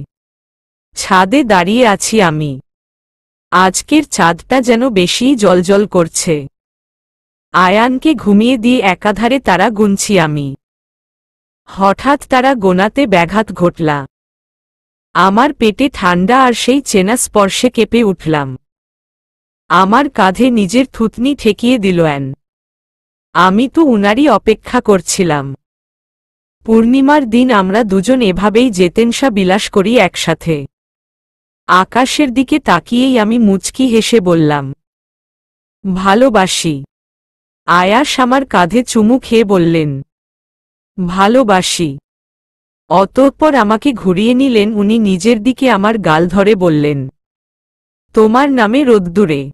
ছাদে দাঁড়িয়ে আছি আমি। আজকের চাঁদটা যেন বেশিই জ্বলজ্বল করছে। আয়ানকে ঘুমিয়ে দিয়ে একাধারে তারা গুনছি আমি। হঠাৎ তারা গোনাতে ব্যাঘাত ঘটলা। আমার পেটে ঠান্ডা আর সেই চেনা স্পর্শে কেঁপে উঠলাম। আমার কাঁধে নিজের থুতনি ঠেকিয়ে দিল। আমি তো উনারই অপেক্ষা করছিলাম। পূর্ণিমার দিন আমরা দুজন এভাবেই জেতেনশা বিলাস করি একসাথে। আকাশের দিকে তাকিয়েই আমি মুচকি হেসে বললাম, ভালোবাসি। আয়াস আমার কাঁধে চুমু খেয়ে বললেন, ভালোবাসি। অতঃপর আমাকে ঘুরিয়ে নিলেন উনি নিজের দিকে, আমার গাল ধরে বললেন, তোমার নামে রোদ্দুরে।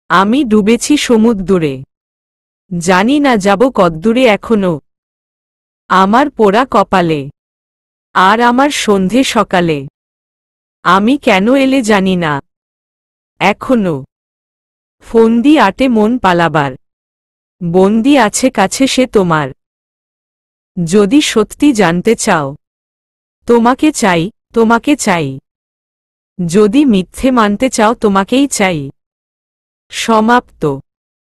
আমি ডুবেছি সমুদ্রে। জানি না যাব কদ্দূরে এখনো। আমার পোড়া কপালে আর আমার সন্ধে সকালে। আমি কেন এলে জানি না এখনো। ফন্দি আটে মন পালাবার, বন্দি আছে কাছে সে তোমার। যদি সত্যি জানতে চাও, তোমাকে চাই, তোমাকে চাই। যদি মিথ্যে মানতে চাও, তোমাকেই চাই। সমাপ্ত।